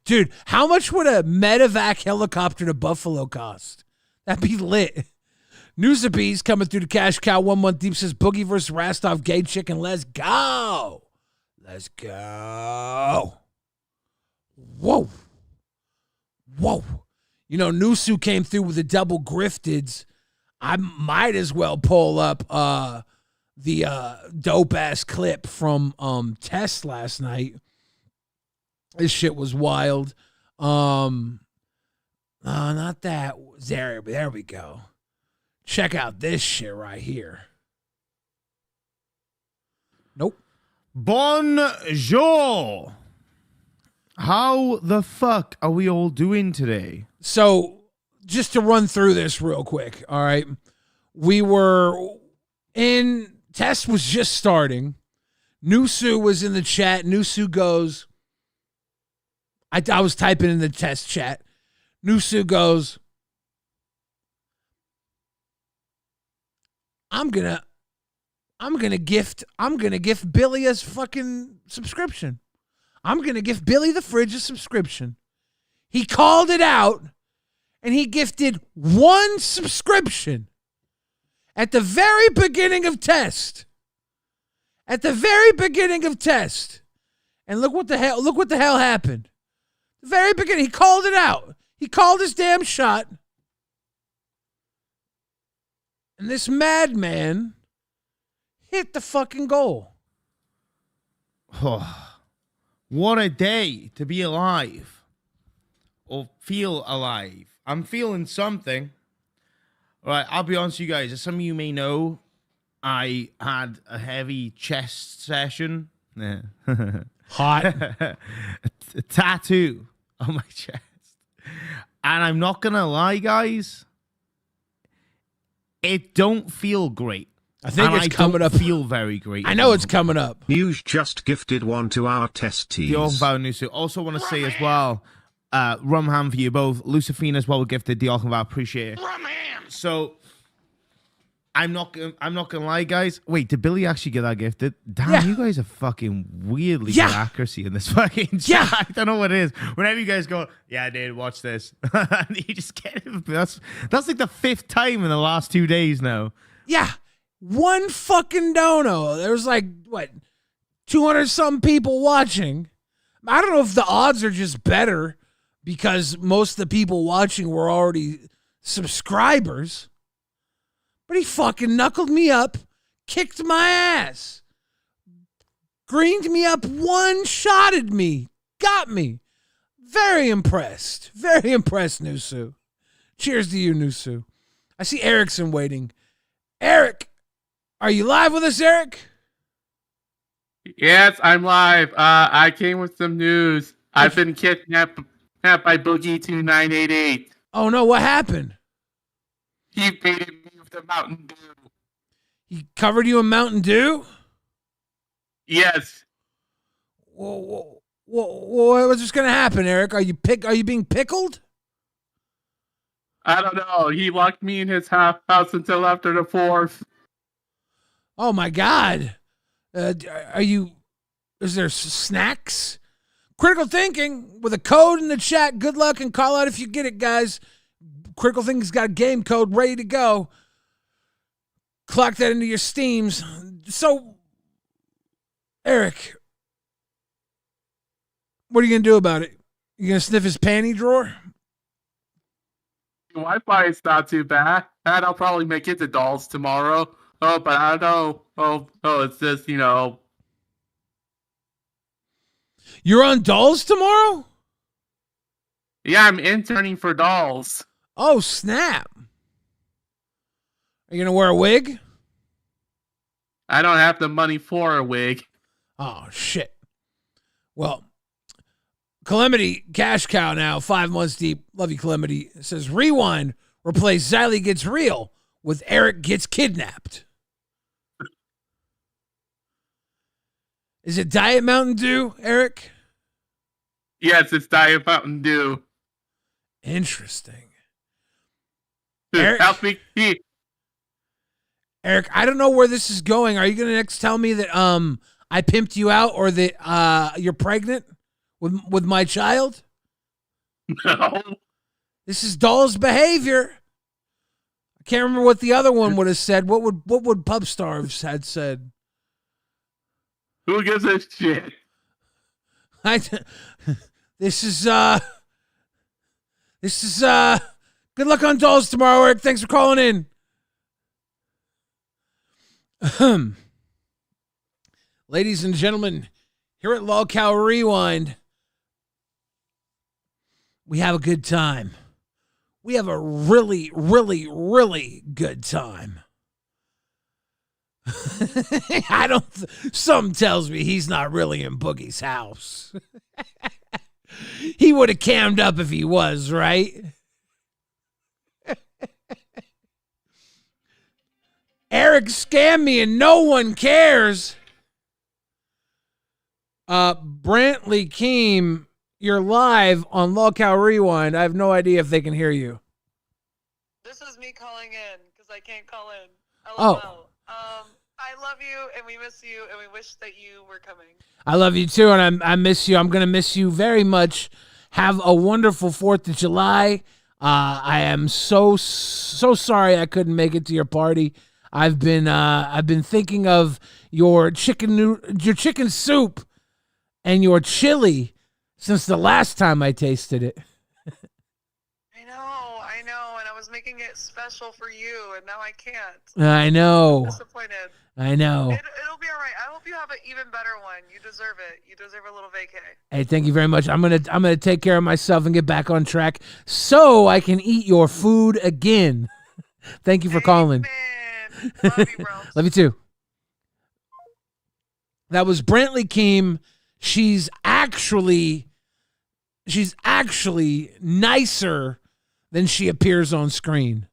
Dude, how much would a medevac helicopter to Buffalo cost? That'd be lit. Newsabees coming through the cash cow 1 month deep says Boogie versus Rastov gay chicken. Let's go. Let's go. Whoa. Whoa. You know, Nusu came through with the double grifteds. I might as well pull up the dope ass clip from Test last night. This shit was wild. Not that. There we go. Check out this shit right here. Nope. Bonjour. How the fuck are we all doing today? So, just to run through this real quick, all right? We were in, Test was just starting. Nusu was in the chat. Nusu goes, I was typing in the Test chat. Nusu goes, I'm gonna gift Billy a fucking subscription. I'm gonna gift Billy the Fridge a subscription. He called it out and he gifted 1 subscription at the very beginning of Test. At the very beginning of Test. And look what the hell happened. The very beginning, he called it out. He called his damn shot. And this madman hit the fucking goal. What a day to be alive. Or feel alive. I'm feeling something. All right, I'll be honest with you guys. As some of you may know, I had a heavy chest session. Hot. a tattoo on my chest. And I'm not going to lie, guys. It don't feel great. I think it's coming up. Feel very great. I know it's coming up. News just gifted 1 to our testes. Also want to say as well, Rumham for you both. Lucifina as well gifted the Alchem. I appreciate it. So I'm not gonna lie, guys. Wait, did Billy actually get that gifted? Damn, you guys are fucking weirdly good accuracy in this fucking chat. Yeah. I don't know what it is. Whenever you guys go, yeah, dude, watch this. And you just get it. That's like the 5th time in the last 2 days now. Yeah. 1 fucking dono. There was like, 200 some people watching. I don't know if the odds are just better because most of the people watching were already subscribers. But he fucking knuckled me up, kicked my ass, greened me up, one-shotted me, got me. Very impressed. Very impressed, Nusu. Cheers to you, Nusu. I see Erikson waiting. Erik, are you live with us, Erik? Yes, I'm live. I came with some news. I've been kidnapped by Boogie 2988. Oh no, what happened? He baited me with the Mountain Dew. He covered you in Mountain Dew? Yes. Whoa, what's just gonna happen, Erik? Are you being pickled? I don't know. He locked me in his house until after the 4th. Oh my God! Is there snacks? Critical Thinking with a code in the chat. Good luck and call out if you get it, guys. Critical Thinking's got a game code ready to go. Clock that into your Steams. So, Erik, what are you gonna do about it? You gonna sniff his panty drawer? Wi-Fi is not too bad. And I'll probably make it to dolls tomorrow. Oh, but I don't know. Oh, it's just, You're on Dolls tomorrow? Yeah, I'm interning for dolls. Oh, snap. Are you going to wear a wig? I don't have the money for a wig. Oh, shit. Well, Calamity, cash cow now, 5 months deep. Love you, Calamity. It says, rewind, replace Xylee gets real with Erik gets kidnapped. Is it Diet Mountain Dew, Erik? Yes, it's Diet Mountain Dew. Interesting. Erik, Erik, I don't know where this is going. Are you going to next tell me that I pimped you out or that you're pregnant with my child? No. This is Doll's behavior. I can't remember what the other one would have said. What would Pub Starves had said? Who gives a shit? This is good luck on Dolls tomorrow, Erik. Thanks for calling in. Ladies and gentlemen, here at LolcowRewind, we have a good time. We have a really, really, really good time. Something tells me he's not really in Boogie's house. He would have cammed up if he was, right? Erik scammed me and no one cares. Brantley Keem, you're live on LolcowRewind. I have no idea if they can hear you. This is me calling in because I can't call in. Oh. I love you and we miss you and we wish that you were coming. I love you too, and I miss you. I'm going to miss you very much. Have a wonderful 4th of July. I am so sorry I couldn't make it to your party. I've been thinking of your chicken soup and your chili since the last time I tasted it. I know, and I was making it special for you, and now I can't. I know. I'm disappointed. I know. It'll be all right. I hope you have an even better one. You deserve it. You deserve a little vacay. Hey, thank you very much. I'm gonna take care of myself and get back on track so I can eat your food again. Thank you for calling. Love you, bro. Love you too. That was Brantley Keem. She's actually nicer than she appears on screen.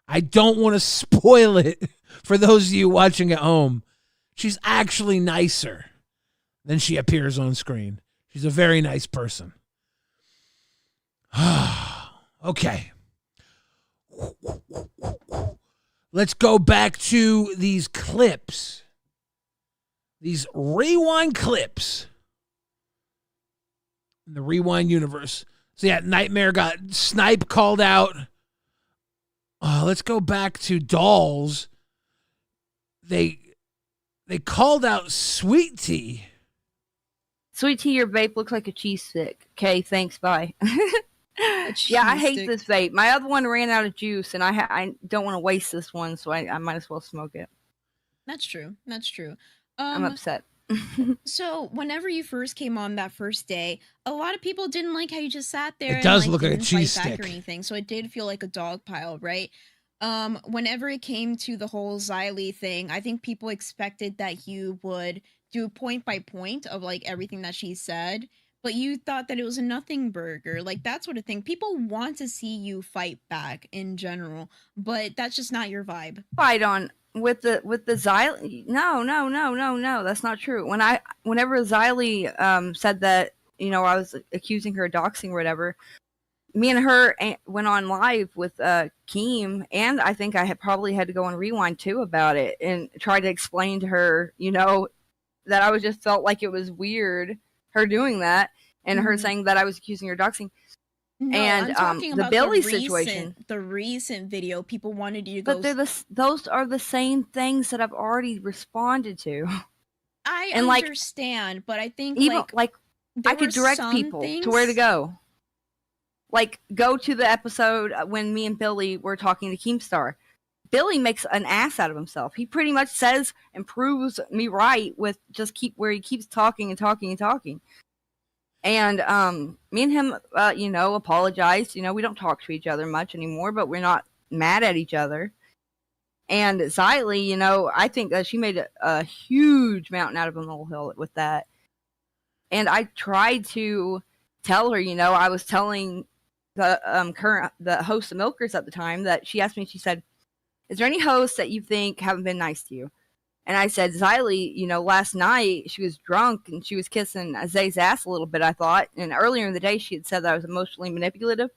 I don't want to spoil it for those of you watching at home. She's actually nicer than she appears on screen. She's a very nice person. Okay. Let's go back to these clips. These rewind clips. In the rewind universe. So yeah, Nightmare got Snipe called out. Let's go back to Dolls. They called out Sweet Tea. Sweet Tea, your vape looks like a cheese stick. Okay, thanks, bye. Yeah, I hate this vape. My other one ran out of juice, and I don't want to waste this one, so I might as well smoke it. That's true. That's true. I'm upset. So whenever you first came on that first day, a lot of people didn't like how you just sat there. It does and, look like a didn't fight cheese back stick. or anything. So it did feel like a dog pile, right? Whenever it came to the whole Xylee thing, I think people expected that you would do point by point of like everything that she said. but you thought that it was a nothing burger, like that sort of thing. People want to see you fight back in general, but that's just not your vibe. Fight on with the Xylee. No, that's not true. Whenever Xylee said that, you know, I was accusing her of doxing or whatever, me and her went on live with Keem, and I think I had probably had to go on Rewind too about it and try to explain to her, you know, that I was just felt like it was weird her doing that and her saying that I was accusing her of doxing. No, and I'm talking the about Billy the recent, situation. The recent video, people wanted you to go. But those are the same things that I've already responded to. I and understand, but I think even like I could direct people to where to go. Like, go to the episode when me and Billy were talking to Keemstar. Billy makes an ass out of himself. He pretty much says and proves me right with just where he keeps talking and talking and talking. And me and him, you know, apologized. You know, we don't talk to each other much anymore, but we're not mad at each other. And Xylee, you know, I think that she made a huge mountain out of a molehill with that. And I tried to tell her, you know, I was telling the host of Milkers at the time that she asked me, she said, is there any hosts that you think haven't been nice to you? And I said, Xylee, you know, last night she was drunk and she was kissing Zay's ass a little bit, I thought. And earlier in the day, she had said that I was emotionally manipulative.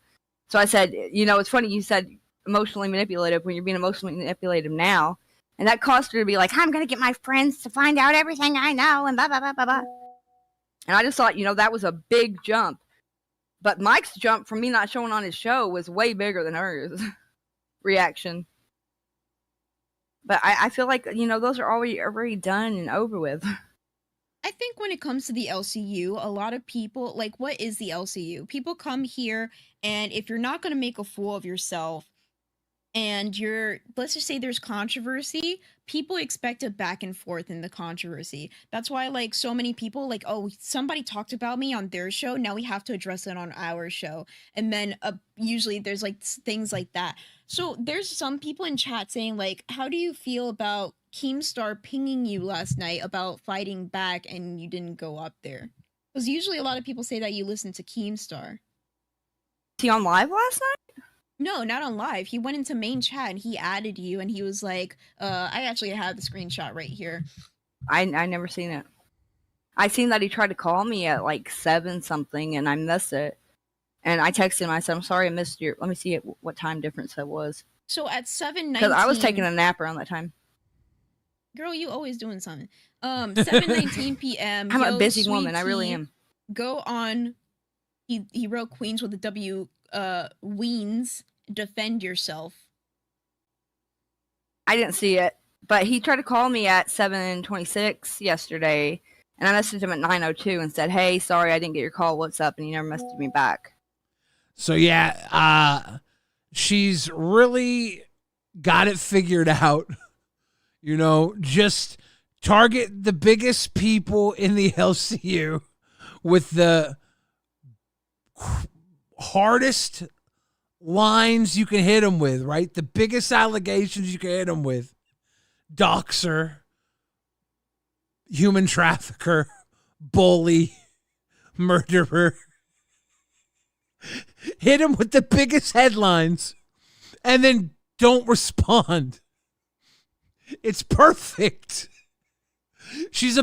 So I said, you know, it's funny you said emotionally manipulative when you're being emotionally manipulative now. And that caused her to be like, I'm going to get my friends to find out everything I know and blah, blah, blah, blah, blah. And I just thought, you know, that was a big jump. But Mike's jump from me not showing on his show was way bigger than hers reaction. But I feel like, you know, those are already done and over with. I think when it comes to the LCU, a lot of people, like, what is the LCU? People come here, and if you're not going to make a fool of yourself, and let's just say there's controversy, people expect a back and forth in the controversy. That's why, like, so many people, like, oh, somebody talked about me on their show, now we have to address it on our show. And then usually there's, like, things like that. So there's some people in chat saying, like, how do you feel about Keemstar pinging you last night about fighting back and you didn't go up there? Because usually a lot of people say that you listen to Keemstar. Was he on live last night? No, not on live. He went into main chat and he added you and he was like, I actually have the screenshot right here. I never seen it. I seen that he tried to call me at like 7 something and I missed it. And I texted him. I said, I'm sorry I missed your... Let me see what time difference that was. So at 7:19... Because I was taking a nap around that time. Girl, you always doing something. 7:19 p.m. I'm a busy woman. I really am. Go on... He wrote Queens with a W. Weens. Defend yourself. I didn't see it. But he tried to call me at 7:26 yesterday. And I messaged him at 9:02 and said, hey, sorry, I didn't get your call. What's up? And he never messaged me back. So, yeah, she's really got it figured out. You know, just target the biggest people in the LCU with the hardest lines you can hit them with, right? The biggest allegations you can hit them with. Doxer, human trafficker, bully, murderer. Hit him with the biggest headlines and then don't respond. It's perfect. She's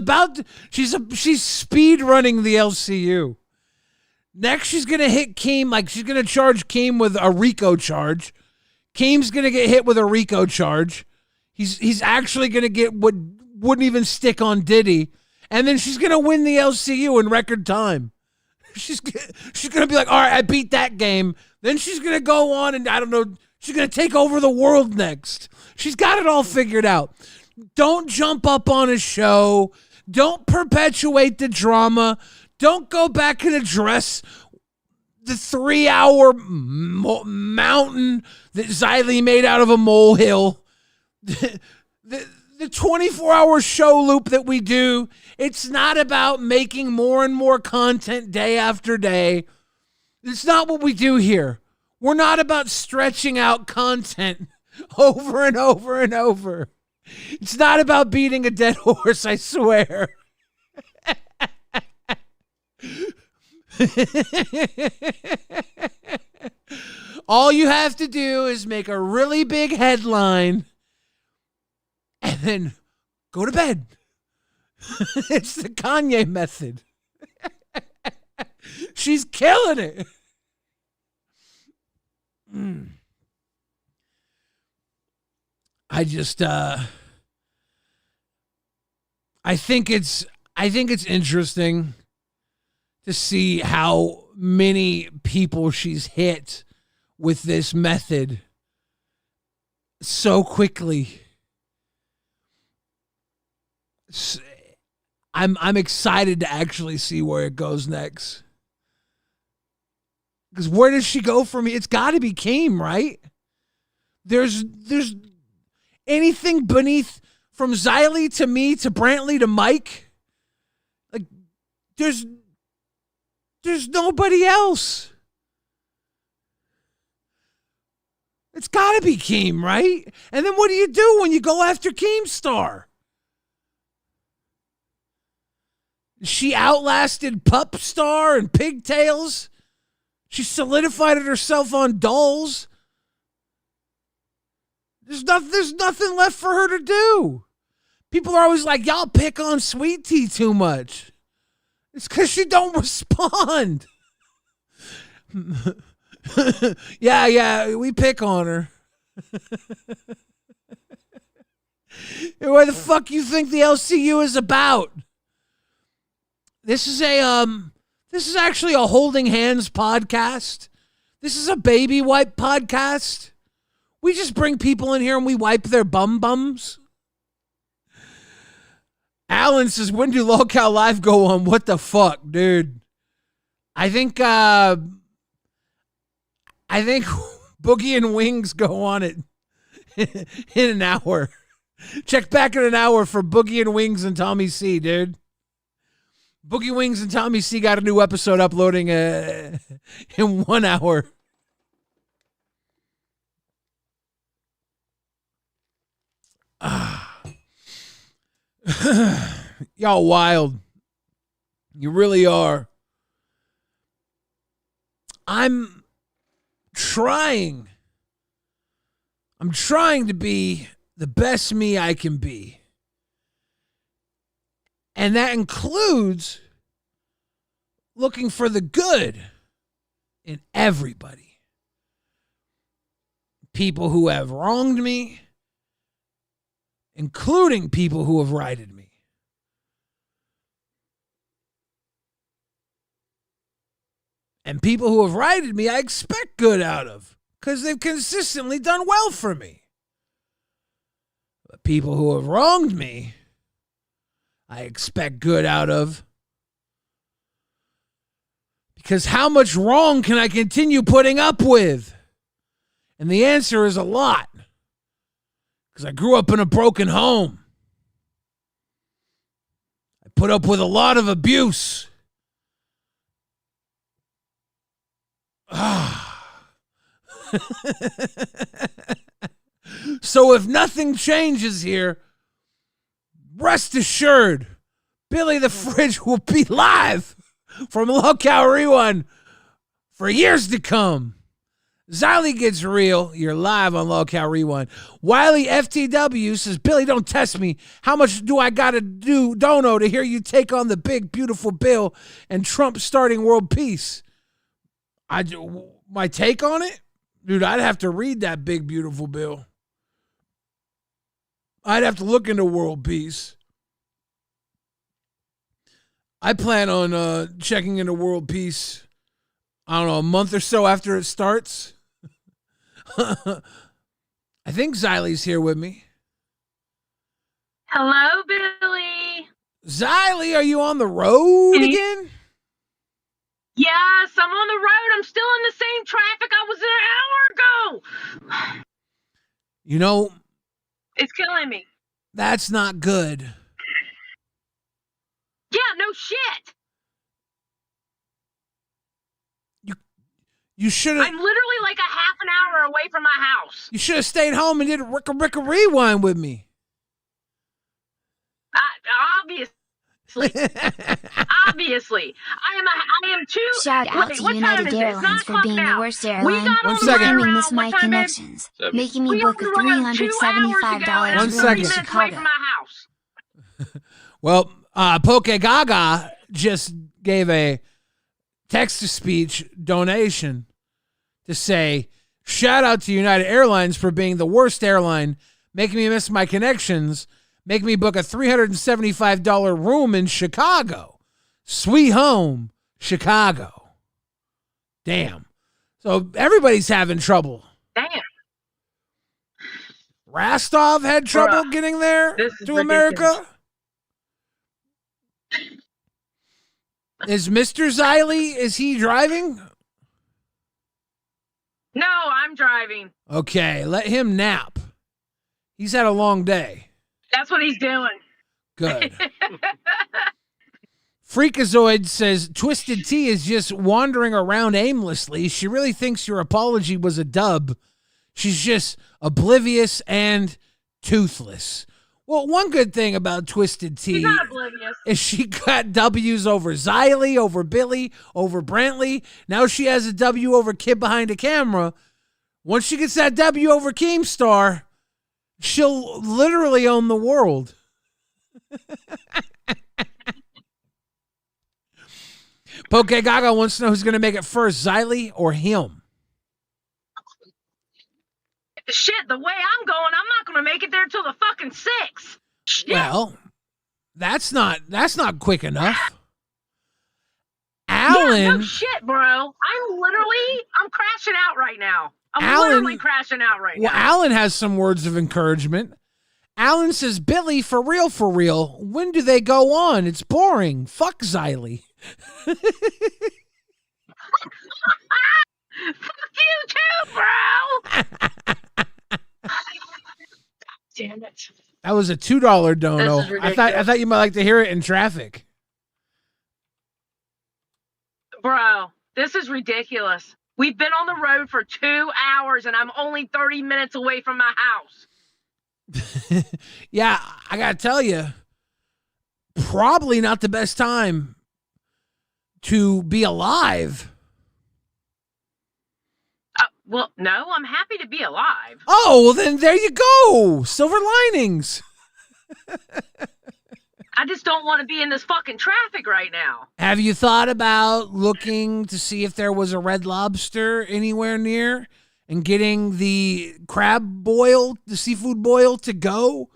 speed running the LCU. Next, she's going to hit Keem, like she's going to charge Keem with a RICO charge. Keem's going to get hit with a RICO charge. He's actually going to get what wouldn't even stick on Diddy. And then she's going to win the LCU in record time. She's going to be like, all right, I beat that game. Then she's going to go on and, I don't know, she's going to take over the world next. She's got it all figured out. Don't jump up on a show. Don't perpetuate the drama. Don't go back and address the 3-hour mountain that Xylee made out of a molehill. The 24-hour show loop that we do, it's not about making more and more content day after day. It's not what we do here. We're not about stretching out content over and over and over. It's not about beating a dead horse, I swear. All you have to do is make a really big headline and then go to bed. It's the Kanye method. She's killing it. I just I think it's interesting to see how many people she's hit with this method so quickly. I'm excited to actually see where it goes next. Because where does she go from here? It's got to be Keem, right? There's anything beneath, from Xylee to me to Brantley to Mike. Like, there's nobody else. It's got to be Keem, right? And then what do you do when you go after Keemstar? She outlasted Pupstar and Pigtails. She solidified it herself on Dolls. There's nothing left for her to do. People are always like, y'all pick on Sweet Tea too much. It's because she don't respond. Yeah, we pick on her. What the fuck you think the LCU is about? This is actually a holding hands podcast. This is a baby wipe podcast. We just bring people in here and we wipe their bums. Alan says, when do Lolcow Live go on? What the fuck, dude? I think Boogie and Wings go on it in an hour. Check back in an hour for Boogie and Wings and Tommy C, dude. Boogie Wings and Tommy C got a new episode uploading in 1 hour. Y'all wild. You really are. I'm trying to be the best me I can be. And that includes looking for the good in everybody. People who have wronged me, including people who have righted me. And people who have righted me, I expect good out of, because they've consistently done well for me. But people who have wronged me, I expect good out of, because how much wrong can I continue putting up with? And the answer is a lot. Because I grew up in a broken home. I put up with a lot of abuse. So if nothing changes here, rest assured, Billy the Fridge will be live from LolcowRewind for years to come. Xylee gets real. You're live on LolcowRewind. Wiley FTW says, Billy, don't test me. How much do I got to do, dono, to hear you take on the big, beautiful bill and Trump starting world peace? My take on it? Dude, I'd have to read that big, beautiful bill. I'd have to look into world peace. I plan on checking into world peace, I don't know, a month or so after it starts. I think Xylee's here with me. Hello, Billy. Xylee, are you on the road again? Yes, I'm on the road. I'm still in the same traffic I was in an hour ago. You know, It's killing me. that's not good. Yeah, no shit. You should have. I'm literally like a half an hour away from my house. You should have stayed home and did LolcowRewind with me. Obviously. Obviously. I am 2. Shout out Wait, to what time United is it? It's 9 Airlines for o'clock being now. the worst We airline. got One on the second. road Scamming around, Miss My what time, babe? Connections. Making me We book got a on the road 2 hours ago, and I'm $375 One 30 room second. in minutes away Chicago. from my house. Well, Poke Gaga just gave a text-to-speech donation to say, shout out to United Airlines for being the worst airline, making me miss my connections, making me book a $375 room in Chicago. Sweet home, Chicago. Damn. So everybody's having trouble. Damn. Rostov had trouble getting there This is to ridiculous. America. Is Mr. Xiley, is he driving? No, I'm driving. Okay, let him nap. He's had a long day. That's what he's doing. Good. Freakazoid says Twisted Tea is just wandering around aimlessly. She really thinks your apology was a dub. She's just oblivious and toothless. Well, one good thing about Twisted Tea He's not oblivious. is she got W's over Xiley, over Billy, over Brantley. Now she has a W over Kid Behind the Camera. Once she gets that W over Keemstar, she'll literally own the world. Poke Gaga wants to know who's going to make it first, Xiley or him. Shit, the way I'm going, I'm not going to make it there till the fucking 6. Shit. Well, that's not quick enough. Yeah, Alan, no shit, bro. I'm crashing out right now. I'm Alan- literally crashing out right well, now. Alan has some words of encouragement. Alan says, Billy, for real, when do they go on? It's boring. Fuck Xiley. Fuck you too, bro. Damn it. That was a $2 dono. This is I thought you might like to hear it in traffic. Bro, this is ridiculous. We've been on the road for 2 hours and I'm only 30 minutes away from my house. Yeah, I gotta tell you, probably not the best time to be alive. Well, no, I'm happy to be alive. Oh, well then there you go. Silver linings. I just don't want to be in this fucking traffic right now. Have you thought about looking to see if there was a Red Lobster anywhere near and getting the crab boil, the seafood boil to go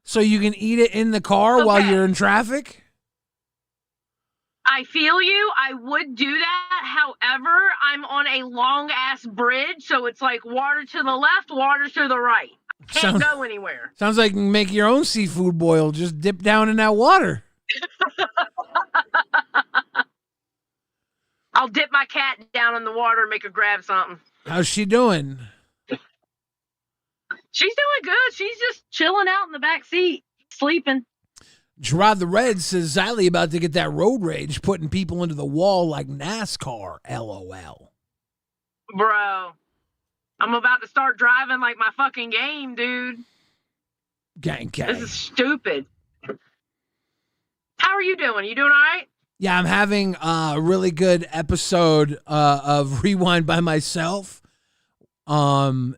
so you can eat it in the car while you're in traffic? I feel you. I would do that. However, I'm on a long ass bridge, so it's like water to the left, water to the right. I can't go anywhere. Sounds like you can make your own seafood boil. Just dip down in that water. I'll dip my cat down in the water and make her grab something. How's she doing? She's doing good. She's just chilling out in the back seat, sleeping. Gerard the Red says Xiley about to get that road rage, putting people into the wall like NASCAR. LOL. Bro, I'm about to start driving like my fucking game, dude. Gang. This is stupid. How are you doing? You doing all right? Yeah, I'm having a really good episode of Rewind by myself. I've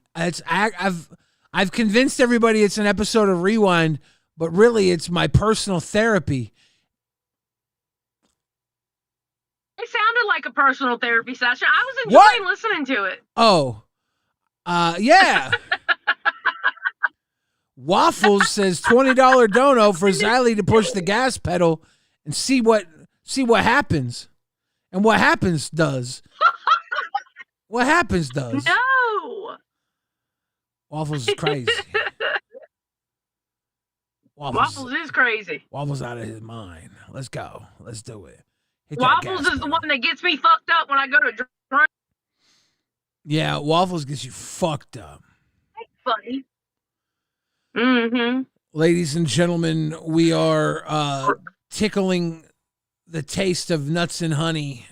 convinced everybody it's an episode of Rewind, but really it's my personal therapy. It sounded like a personal therapy session. I was enjoying listening to it. Oh, yeah. Waffles says $20 dono for Xiley to push the gas pedal and see what happens. And what happens does. What happens does. No. Waffles is crazy. Waffles is crazy. Waffles out of his mind. Let's go. Let's do it. Hit that Waffles gas is the pedal. one that gets me fucked up when I go to drink. Yeah, Waffles gets you fucked up. Funny. Mm-hmm. Ladies and gentlemen, we are tickling the taste of nuts and honey.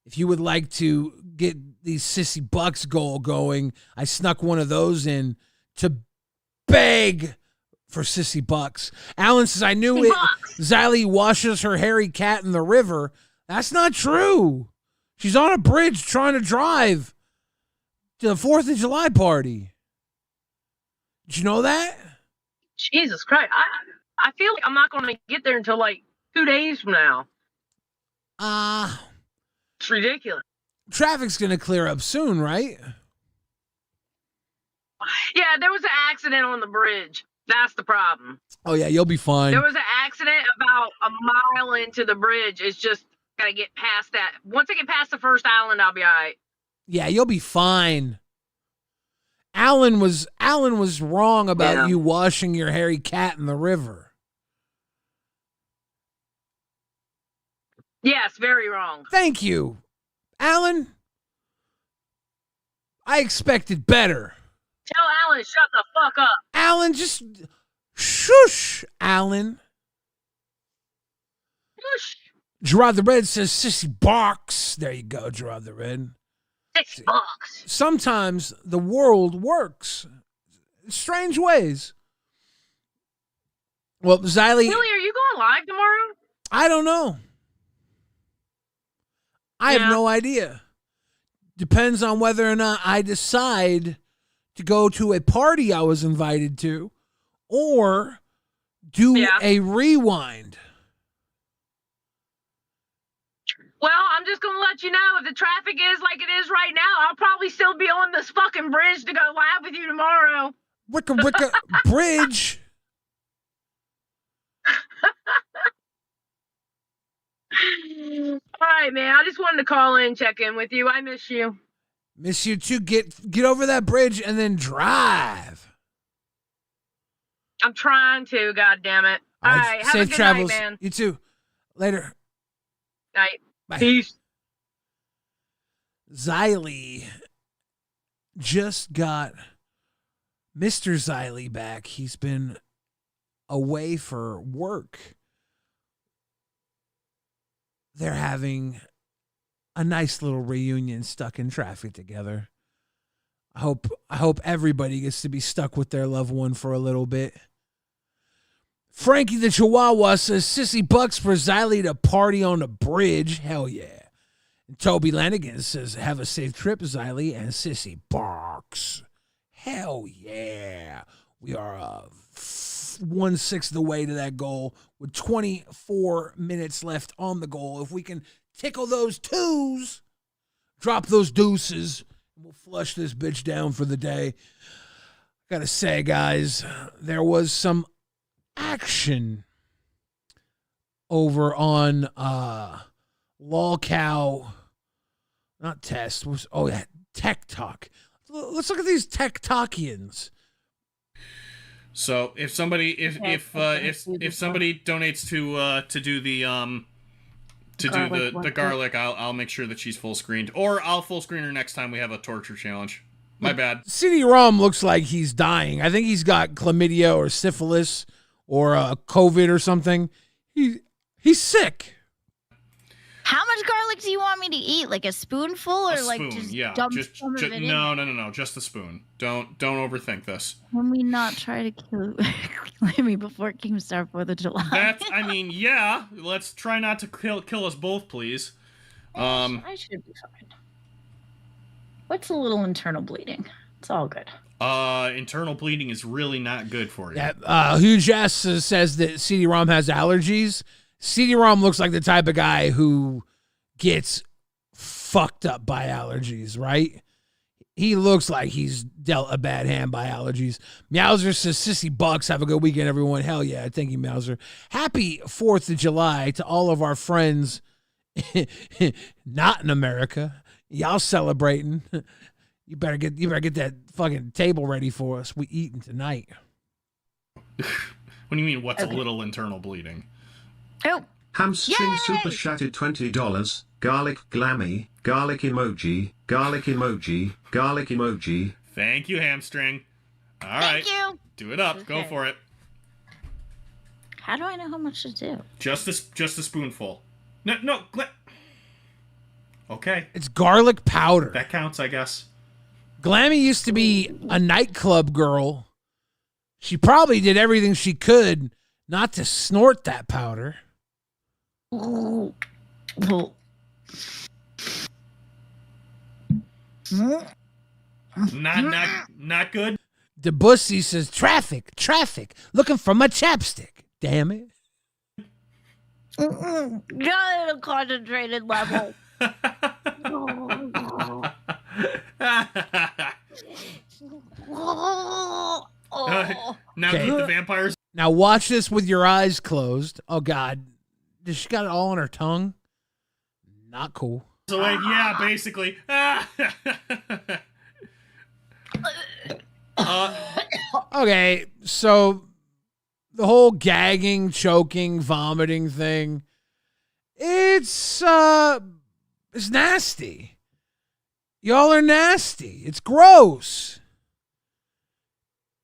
If you would like to get the Sissy Bucks goal going, I snuck one of those in to beg for Sissy Bucks. Alan says, I knew it. Xiley washes her hairy cat in the river. That's not true. She's on a bridge trying to drive to the 4th of July party. Did you know that? Jesus Christ. I feel like I'm not going to get there until like 2 days from now. It's ridiculous. Traffic's going to clear up soon, right? Yeah, there was an accident on the bridge. That's the problem. Oh, yeah, you'll be fine. There was an accident about a mile into the bridge. It's just got to get past that. Once I get past the first island, I'll be all right. Yeah, you'll be fine. Alan was wrong about you washing your hairy cat in the river. Yes, very wrong. Thank you, Alan. I expected better. Tell Alan, shut the fuck up. Alan, just shush, Alan. Shush. Gerard the Red says Sissy Box. There you go, Gerard the Red. $6. Sometimes the world works in strange ways. Well, Xylee... Really, are you going live tomorrow? I don't know. I have no idea. Depends on whether or not I decide to go to a party I was invited to or do a rewind. Well, I'm just going to let you know, if the traffic is like it is right now, I'll probably still be on this fucking bridge to go live with you tomorrow. Wicca bridge. All right, man. I just wanted to call in, check in with you. I miss you. Miss you too. Get over that bridge and then drive. I'm trying to, goddammit. All right, have safe a good travels. night, man. You too. Later. Night. Bye. Peace. Xylee just got Mr. Xylee back. He's been away for work. They're having a nice little reunion stuck in traffic together. I hope everybody gets to be stuck with their loved one for a little bit. Frankie the Chihuahua says, Sissy Bucks for Xylee to party on the bridge. Hell yeah. And Toby Lanigan says, have a safe trip, Xylee and Sissy Bucks. Hell yeah. We are 1/6 of the way to that goal with 24 minutes left on the goal. If we can tickle those twos, drop those deuces, and we'll flush this bitch down for the day. Gotta say, guys, there was some action over on LolCow, not Test. Oh yeah, Tech Talk. Let's look at these Tech Talkians. So if somebody if somebody donates to do the garlic, I'll make sure that she's full screened, or I'll full screen her next time we have a torture challenge. My bad. CD-ROM looks like he's dying. I think he's got chlamydia or syphilis or COVID or something. He's sick. How much garlic do you want me to eat? Like a spoonful, or A like spoon, just yeah. dump Just some of it in? no, just a spoon. Don't overthink this. Can we not try to kill me before Keemstar 4th of July? I mean, yeah. Let's try not to kill us both, please. I should be fine. What's a little internal bleeding? It's all good. Internal bleeding is really not good for you. Yeah, Huge S says that CD-ROM has allergies. CD-ROM looks like the type of guy who gets fucked up by allergies, right? He looks like he's dealt a bad hand by allergies. Meowser says, Sissy Bucks, have a good weekend, everyone. Hell yeah. Thank you, Meowser. Happy 4th of July to all of our friends not in America. Y'all celebrating. You better get that fucking table ready for us. We eating tonight. What do you mean, what's a little internal bleeding? Oh. Hamstring super chatted $20. Garlic glammy. Garlic emoji. Garlic emoji. Garlic emoji. Thank you, Hamstring. All right. Thank you. Do it up. Go for it. How do I know how much to do? Just a spoonful. No. Okay. It's garlic powder. That counts, I guess. Glammy used to be a nightclub girl. She probably did everything she could not to snort that powder. Not good. Debussy says, traffic, looking for my chapstick. Damn it. Not at a concentrated level. Now keep the vampires. Now watch this with your eyes closed. Oh, God. Does she got it all on her tongue? Not cool. So, yeah, basically. Okay, so the whole gagging, choking, vomiting thing, it's nasty. Y'all are nasty. It's gross.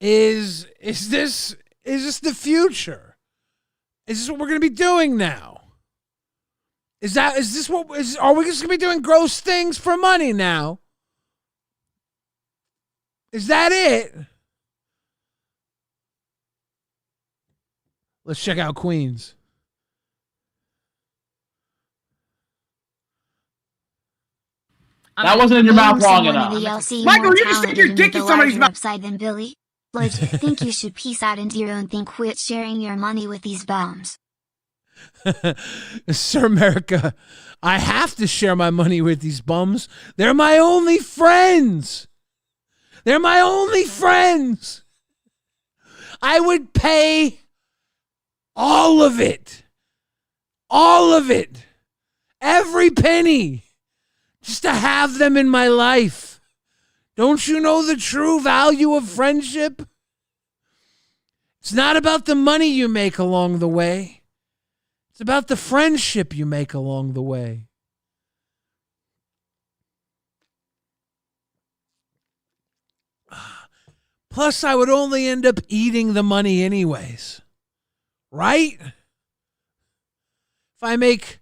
Is this the future? Is this what we're gonna be doing now? Are we just gonna be doing gross things for money now? Is that it? Let's check out Queens. That wasn't in your mouth long enough. Michael, you just stick your dick in somebody's mouth. Website than Billy. Like, think you should peace out into your own thing. Quit sharing your money with these bums. Sir America, I have to share my money with these bums. They're my only friends. They're my only friends. I would pay all of it. All of it. Every penny. Just to have them in my life. Don't you know the true value of friendship? It's not about the money you make along the way. It's about the friendship you make along the way. Plus, I would only end up eating the money anyways. Right? If I make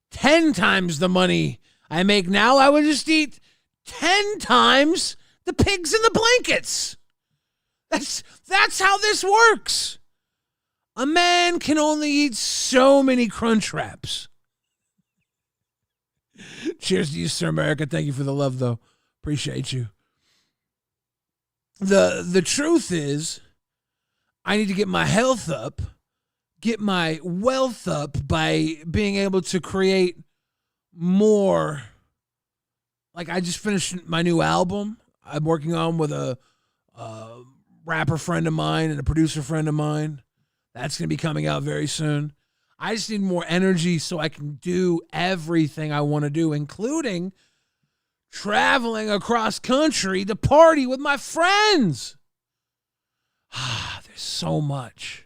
10 times the money I make now, I would just eat 10 times the pigs in the blankets. That's how this works. A man can only eat so many crunch wraps. Cheers to you, Sir America. Thank you for the love, though. Appreciate you. The truth is, I need to get my health up, get my wealth up by being able to create more. Like, I just finished my new album I'm working on with a rapper friend of mine and a producer friend of mine. That's going to be coming out very soon. I just need more energy so I can do everything I want to do, including traveling across country to party with my friends. There's so much.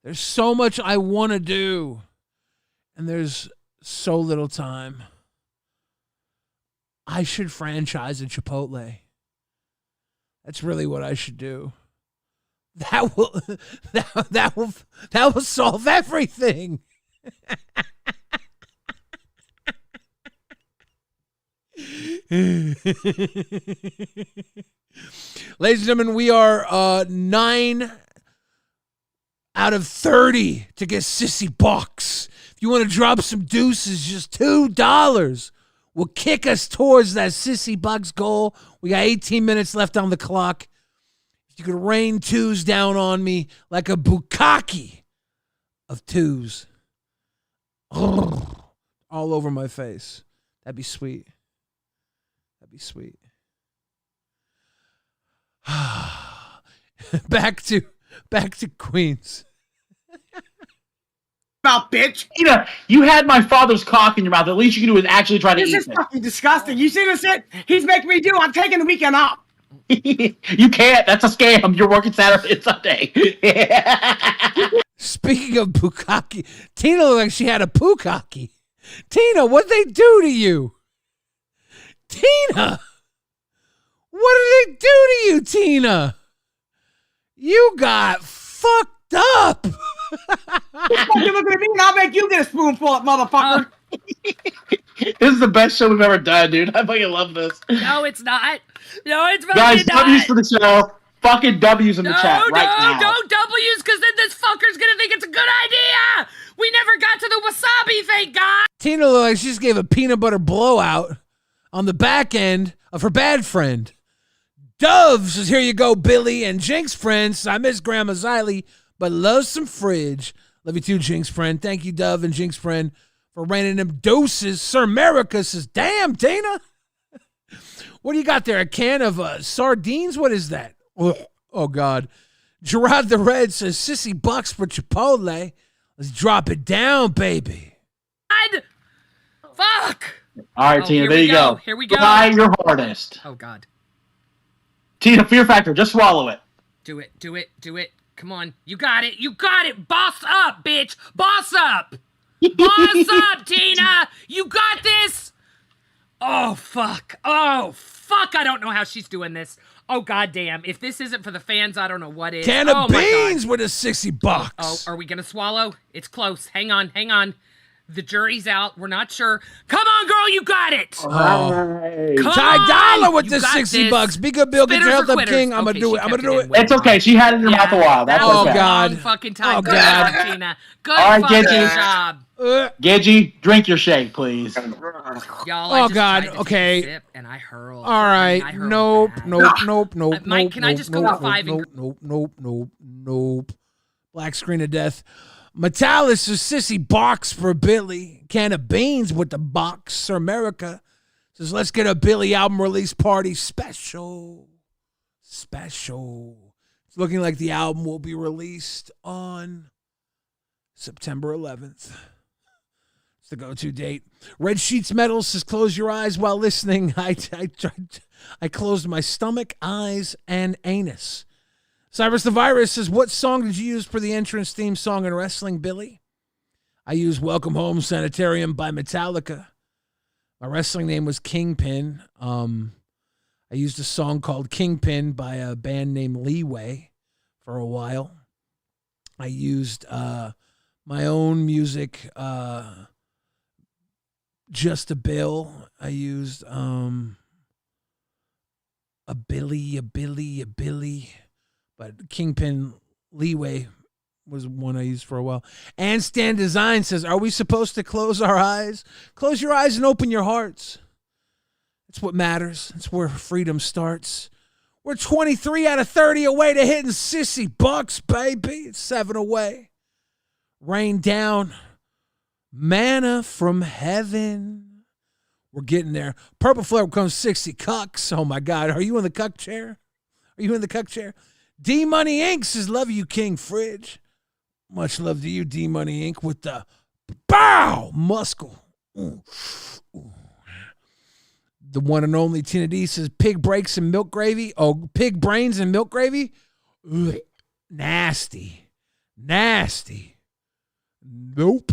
There's so much I want to do. And there's so little time. I should franchise a Chipotle. That's really what I should do. That will solve everything. Ladies and gentlemen, we are 9 out of 30 to get Sissy Box. If you want to drop some deuces, just $2 will kick us towards that Sissy Box goal. We got 18 minutes left on the clock. If you could rain twos down on me like a bukkake of twos. All over my face. That'd be sweet. That'd be sweet. Back to Queens. Mouth, bitch. You had my father's cock in your mouth. At least you can do is actually try to eat it. This is fucking disgusting. You see this shit? He's making me do. I'm taking the weekend off. You can't. That's a scam. You're working Saturday and Sunday. Speaking of bukkake, Tina looked like she had a bukkake. Tina, what'd they do to you? Tina! What did they do to you, Tina? You got fucked up. You're looking at me and I'll make you get a spoonful of motherfucker. This is the best show we've ever done, dude. I fucking love this. No, it's not. No, it's fucking Guys, not. W's for the show. Fucking W's in the chat right now. No, W's, because then this fucker's gonna think it's a good idea. We never got to the wasabi, thank God. Tina looked like she just gave a peanut butter blowout on the back end of her bad friend. Dove says, here you go, Billy and Jinx friends. I miss Grandma Xylee, but love some fridge. Love you too, Jinx friend. Thank you, Dove and Jinx friend, for raining them doses. Sir America says, damn, Dana. What do you got there? A can of sardines? What is that? Oh, God. Gerard the Red says, Sissy Bucks for Chipotle. Let's drop it down, baby. God! Fuck! All right, Tina, there you go. Here we go. Try your hardest. Oh, God. Tina, Fear Factor, just swallow it. Do it. Do it. Do it. Come on. You got it. You got it. Boss up, bitch. Boss up. Boss up, Tina. You got this. Oh, fuck. Oh, fuck. I don't know how she's doing this. Oh, goddamn. If this isn't for the fans, I don't know what is. Can of beans with a $60. Oh, are we going to swallow? It's close. Hang on. Hang on. The jury's out. We're not sure. Come on, girl. You got it. Right. Come Ty on. Dollar with You the got $60. this. Be good, Bill. Get your Spinners health or up, quitters? King. I'm going to Okay, do she it. I'm kept going to do it it. It's okay. She had it in her mouth a while. That's That was okay. a long fucking time. Oh, Good God. job, Tina. Good All right, fucking Gidgy. job. Gidgy, drink your shake, please. Y'all, I Oh, just God. tried to Okay. take a sip and I hurled. All right. I hurled Nope. bad. Nope. Mike, can I just go with 5 Nope. Black screen of death. Metalis is Sissy Box for Billy. Can of beans with the box. Sir America says, let's get a Billy album release party special. It's looking like the album will be released on September 11th. It's the go-to date. Red Sheets Metal says, close your eyes while listening. I closed my stomach, eyes, and anus. Cyrus the Virus says, what song did you use for the entrance theme song in wrestling, Billy? I used Welcome Home Sanitarium by Metallica. My wrestling name was Kingpin. I used a song called Kingpin by a band named Leeway for a while. I used my own music, Just a Bill. I used a Billy. But Kingpin Leeway was one I used for a while. And Stan Design says, are we supposed to close our eyes? Close your eyes and open your hearts. It's what matters. It's where freedom starts. We're 23 out of 30 away to hitting Sissy Bucks, baby. It's 7 away. Rain down. Manna from heaven. We're getting there. Purple Flare becomes 60 cucks. Oh, my God. Are you in the cuck chair? D Money Inc. says, love you, King Fridge. Much love to you, D Money Inc. with the bow muscle. The one and only Tina D says, pig breaks and milk gravy. Oh, pig brains and milk gravy? Ugh. Nasty. Nope.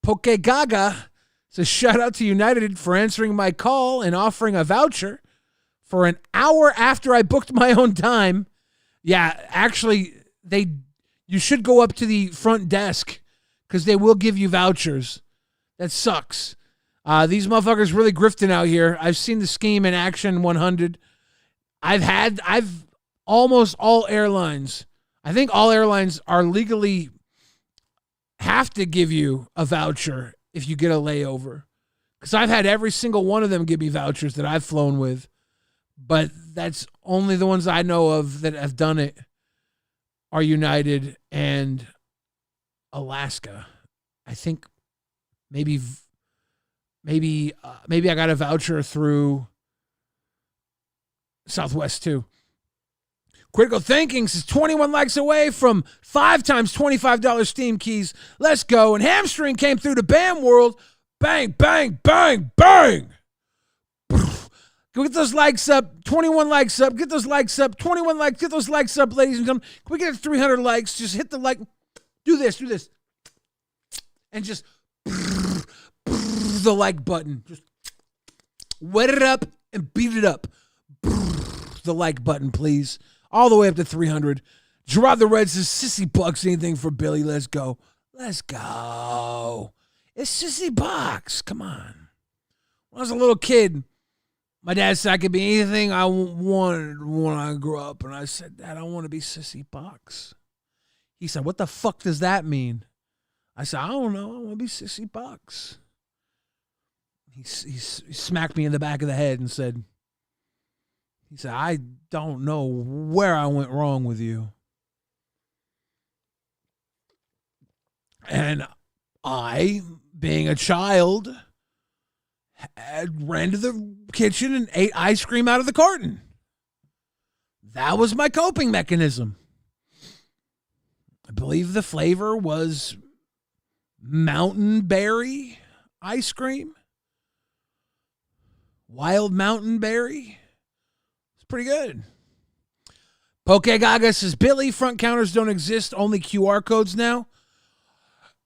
Poke Gaga says, shout out to United for answering my call and offering a voucher for an hour after I booked my own time. Yeah, actually, you should go up to the front desk because they will give you vouchers. That sucks. These motherfuckers really grifting out here. I've seen the scheme in action 100. I've almost all airlines. I think all airlines are legally have to give you a voucher if you get a layover. Because I've had every single one of them give me vouchers that I've flown with. But that's only the ones I know of that have done it are United and Alaska. I think maybe I got a voucher through Southwest too. Critical Thinking is 21 likes away from 5 times $25 Steam keys. Let's go. And Hamstring came through the BAM world. Bang, bang, bang, bang. Go get those likes up. 21 likes up. Get those likes up. 21 likes. Get those likes up, ladies and gentlemen. Can we get 300 likes? Just hit the like. Do this. And just the like button. Just wet it up and beat it up. The like button, please. All the way up to 300. Gerard the Red says, Sissy Bucks, anything for Billy. Let's go. It's Sissy Bucks. Come on. When I was a little kid, my dad said I could be anything I wanted when I grew up. And I said, Dad, I want to be Sissy Bucks. He said, what the fuck does that mean? I said, I don't know. I want to be Sissy Bucks. He smacked me in the back of the head and said, He said, I don't know where I went wrong with you. And I, being a child, ran to the kitchen and ate ice cream out of the carton. That was my coping mechanism. I believe the flavor was mountain berry ice cream. Wild mountain berry. It's pretty good. Poke Gaga says, Billy, front counters don't exist, only QR codes now.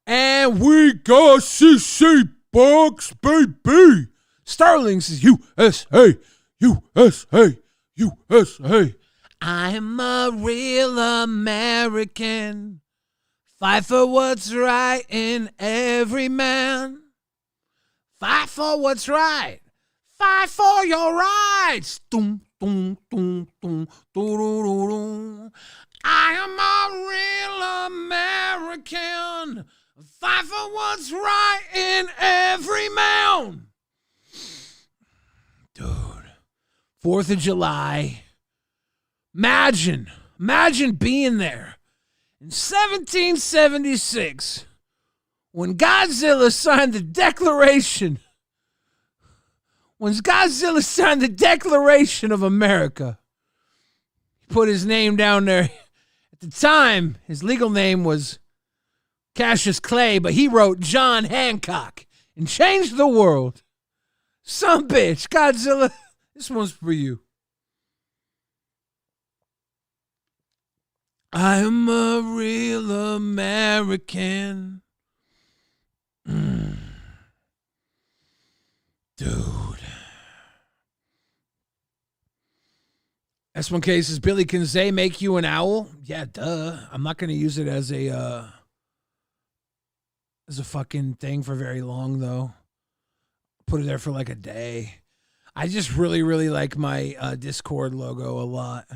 And we got CC Bucks, baby. Starling says, USA, USA, USA. I'm a real American. Fight for what's right in every man. Fight for what's right. Fight for your rights. Doom, doom, doom, doom, doo, doo, doo, doo. I am a real American. Fight for what's right in every man. Dude. 4th of July. Imagine being there in 1776 when Godzilla signed the Declaration. When Godzilla signed the Declaration of America, he put his name down there. At the time, his legal name was Cassius Clay, but he wrote John Hancock and changed the world. Some bitch, Godzilla, this one's for you. I'm a real American. Dude. S1K says, Billy, can Zay make you an owl? Yeah, duh. I'm not going to use it as a fucking thing for very long, though. Put it there for like a day. I just really, really like my Discord logo a lot.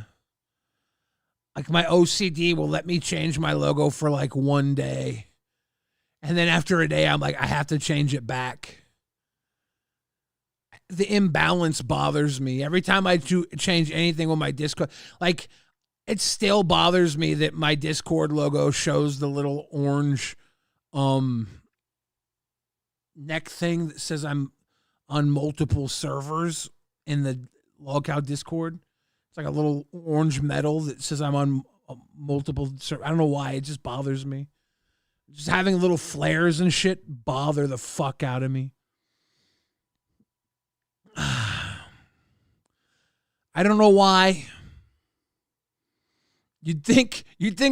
Like my OCD will let me change my logo for like one day. And then after a day, I'm like, I have to change it back. The imbalance bothers me. Every time I change anything with my Discord, like it still bothers me that my Discord logo shows the little orange neck thing that says I'm on multiple servers in the Lolcow Discord. It's like a little orange metal that says I'm on multiple servers. I don't know why. It just bothers me. Just having little flares and shit bother the fuck out of me. I don't know why. You'd think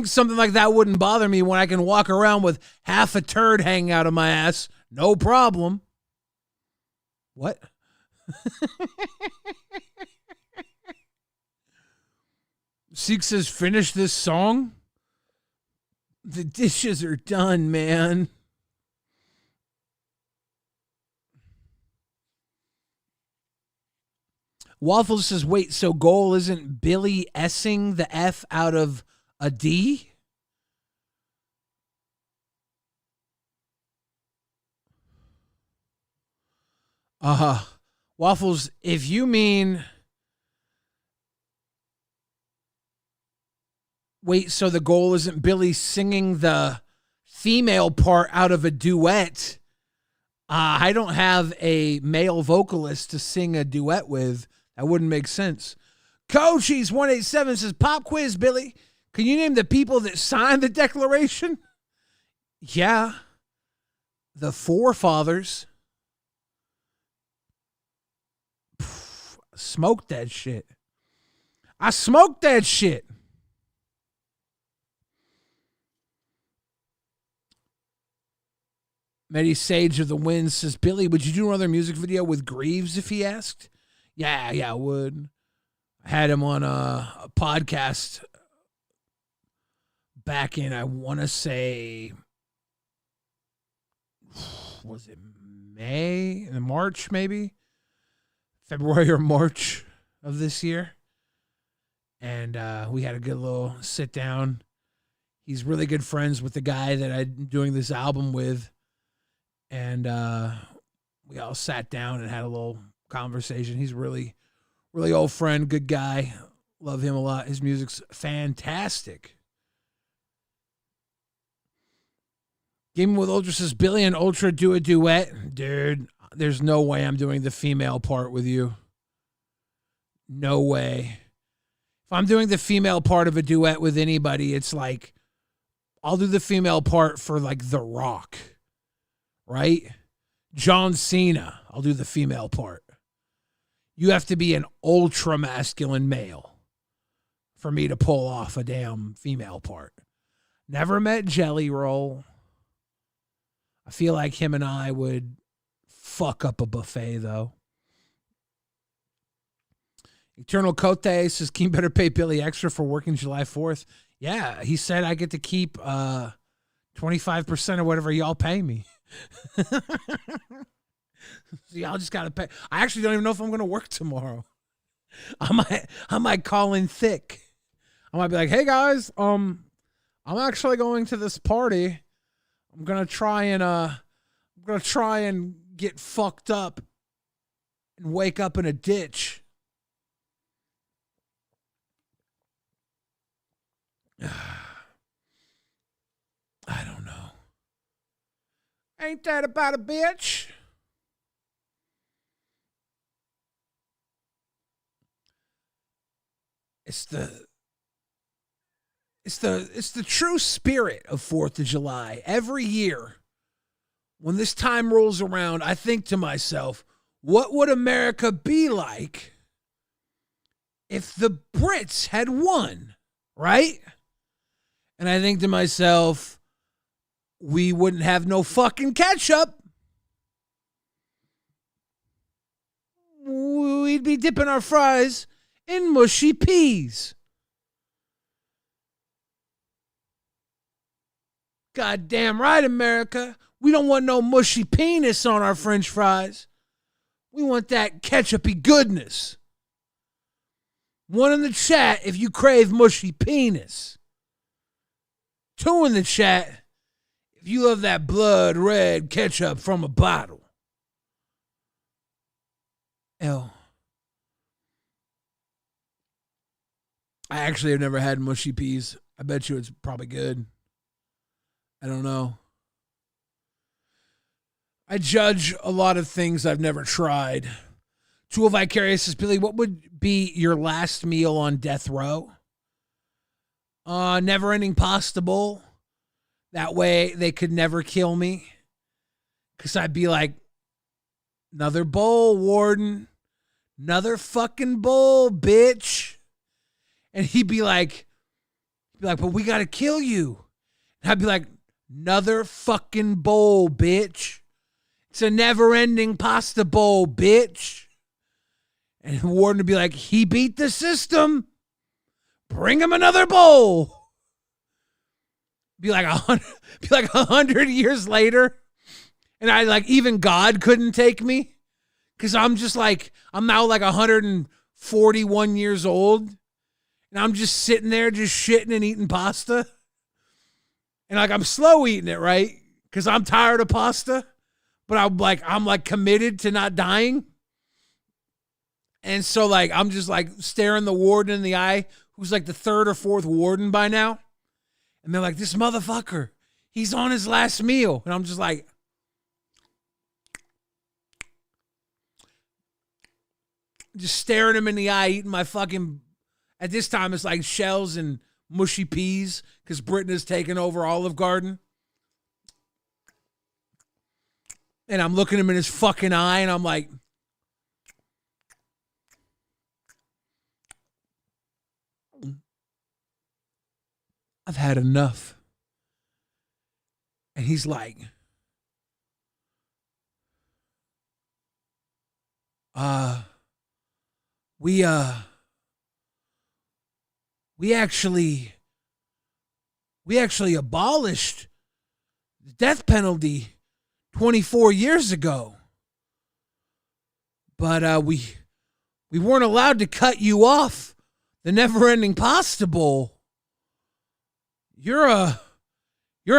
something like that wouldn't bother me when I can walk around with half a turd hanging out of my ass. No problem. What? Seek says, finish this song. The dishes are done, man. Waffles says, wait, so goal isn't Billy S-ing the F out of a D? Waffles, if you mean... Wait, so the goal isn't Billy singing the female part out of a duet? I don't have a male vocalist to sing a duet with. That wouldn't make sense. Coachies 187 says, pop quiz, Billy. Can you name the people that signed the Declaration? Yeah. The forefathers. Smoked that shit. I smoked that shit. Medi Sage of the Wind says, Billy, would you do another music video with Greaves if he asked? Yeah, I would. I had him on a podcast back in, I want to say, was it March maybe? February or March of this year. And we had a good little sit down. He's really good friends with the guy that I'm doing this album with. And we all sat down and had a little conversation. He's really, Really old friend, good guy. Love him a lot. His music's fantastic. Gaming with Ultra says, Billy and Ultra do a duet. Dude, there's no way I'm doing the female part with you. No way. If I'm doing the female part of a duet with anybody, it's like, I'll do the female part for like The Rock, right? John Cena, I'll do the female part. You have to be an ultra masculine male for me to pull off a damn female part. Never met Jelly Roll. I feel like him and I would fuck up a buffet, though. Eternal Cote says, Keem better pay Billy extra for working July 4th. Yeah, he said I get to keep 25% of whatever y'all pay me. So y'all just got to pay. I actually don't even know if I'm going to work tomorrow. I might call in thick. I might be like, hey, guys, I'm actually going to this party. I'm gonna try and get fucked up and wake up in a ditch. I don't know. Ain't that about a bitch? It's the true spirit of 4th of July. Every year, when this time rolls around, I think to myself, what would America be like if the Brits had won, right? And I think to myself, we wouldn't have no fucking ketchup. We'd be dipping our fries in mushy peas. Goddamn right, America. We don't want no mushy penis on our French fries. We want that ketchupy goodness. One in the chat if you crave mushy penis. 2 in the chat if you love that blood red ketchup from a bottle. I actually have never had mushy peas. I bet you it's probably good. I don't know. I judge a lot of things I've never tried. Tool Vicarious says, Billy, what would be your last meal on death row? Never ending pasta bowl. That way they could never kill me. Because I'd be like, another bowl, warden. Another fucking bowl, bitch. And he'd be like, but we got to kill you. And I'd be like, another fucking bowl, bitch. It's a never-ending pasta bowl, bitch. And the warden would be like, he beat the system. Bring him another bowl. Be like 100 years later. And I like, even God couldn't take me. Because I'm just like, I'm now like 141 years old. And I'm just sitting there just shitting and eating pasta. And like, I'm slow eating it, right? Because I'm tired of pasta. But I'm like committed to not dying. And so like, I'm just like staring the warden in the eye, who's like the 3rd or 4th warden by now. And they're like, this motherfucker, he's on his last meal. And I'm just like, just staring him in the eye, eating my fucking, at this time it's like shells and mushy peas because Britain has taken over Olive Garden. And I'm looking him in his fucking eye and I'm like, I've had enough. And he's like, we actually abolished the death penalty 24 years ago. But we weren't allowed to cut you off the never-ending pasta bowl. You're a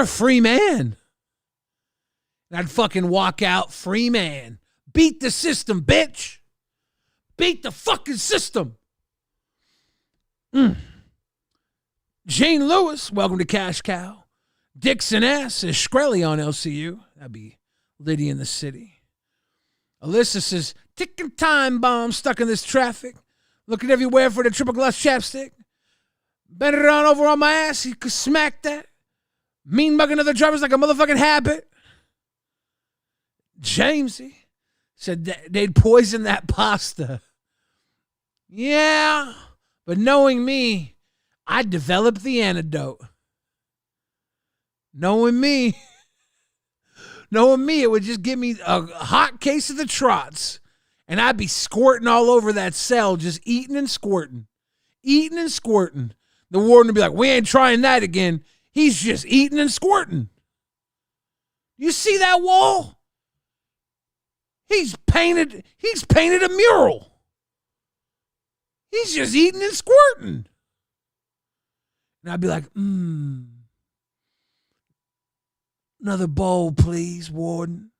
free man. And I'd fucking walk out, free man. Beat the system, bitch. Beat the fucking system. Jane Lewis, welcome to Cash Cow. Dixon S. says Shkreli on LCU. That'd be Liddy in the city. Alyssa says, ticking time bomb stuck in this traffic. Looking everywhere for the triple glass chapstick. Bend it on over on my ass. You could smack that. Mean mugging other drivers like a motherfucking habit. Jamesy said they'd poison that pasta. Yeah, but knowing me, I'd develop the antidote. Knowing me, it would just give me a hot case of the trots, and I'd be squirting all over that cell, just eating and squirting. Eating and squirting. The warden would be like, we ain't trying that again. He's just eating and squirting. You see that wall? He's painted a mural. He's just eating and squirting. And I'd be like, another bowl, please, warden.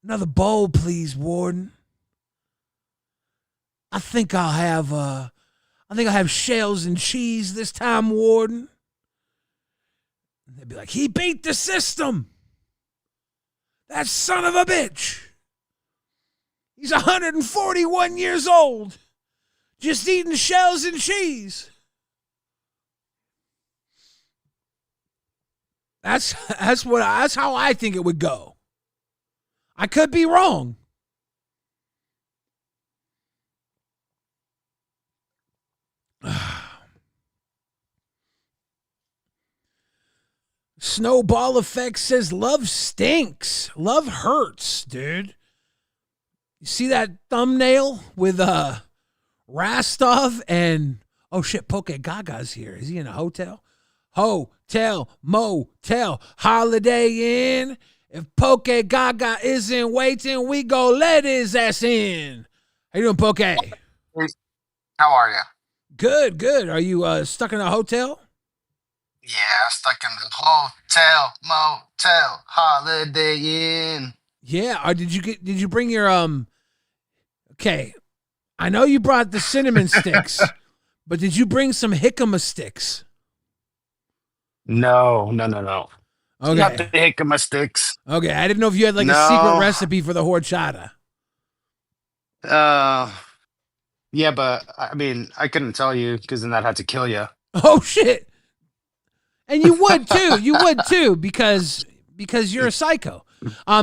Another bowl, please, warden. I think I'll have shells and cheese this time, warden. And they'd be like, he beat the system. That son of a bitch. He's 141 years old. Just eating shells and cheese. That's how I think it would go. I could be wrong. Snowball Effect says love stinks. Love hurts, dude. You see that thumbnail with Rastov and oh shit, Poke Gaga's here. Is he in a hotel? Hotel, motel, Holiday Inn. If Poke Gaga isn't waiting, we go let his ass in. How you doing, Poke? How are you? Good, good. Are you stuck in a hotel? Yeah, stuck in the hotel, motel, Holiday Inn. Yeah. Did you bring your Okay, I know you brought the cinnamon sticks, but did you bring some jicama sticks? No. Okay. Not the jicama sticks. Okay, I didn't know if you had like a secret recipe for the horchata. Yeah, but I mean, I couldn't tell you because then I'd have to kill you. Oh shit! And you would too. You would too because you're a psycho.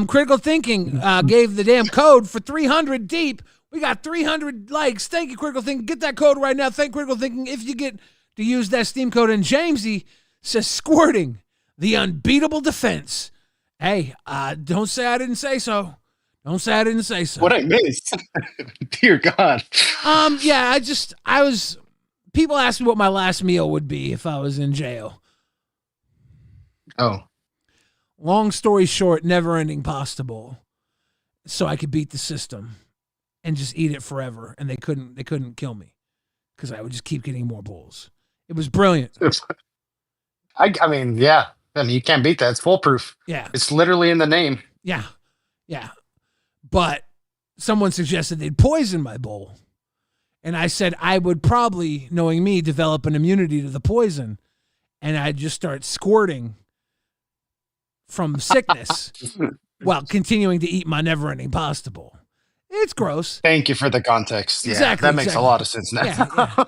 Critical Thinking gave the damn code for 300 deep. We got 300 likes. Thank you, Critical Thinking. Get that code right now. Thank Critical Thinking if you get to use that Steam code. And Jamesy says squirting, the unbeatable defense. Hey, don't say I didn't say so. Don't say I didn't say so. What I missed? Dear God. Yeah, people asked me what my last meal would be if I was in jail. Oh. Long story short, never-ending pasta bowl. So I could beat the system and just eat it forever. And they couldn't kill me because I would just keep getting more bowls. It was brilliant. I mean, yeah. I mean, you can't beat that. It's foolproof. Yeah. It's literally in the name. Yeah. Yeah. But someone suggested they'd poison my bowl. And I said I would probably, knowing me, develop an immunity to the poison. And I'd just start squirting from sickness while continuing to eat my never-ending pasta bowl. It's gross. Thank you for the context. Yeah, exactly. That makes a lot of sense now. Yeah.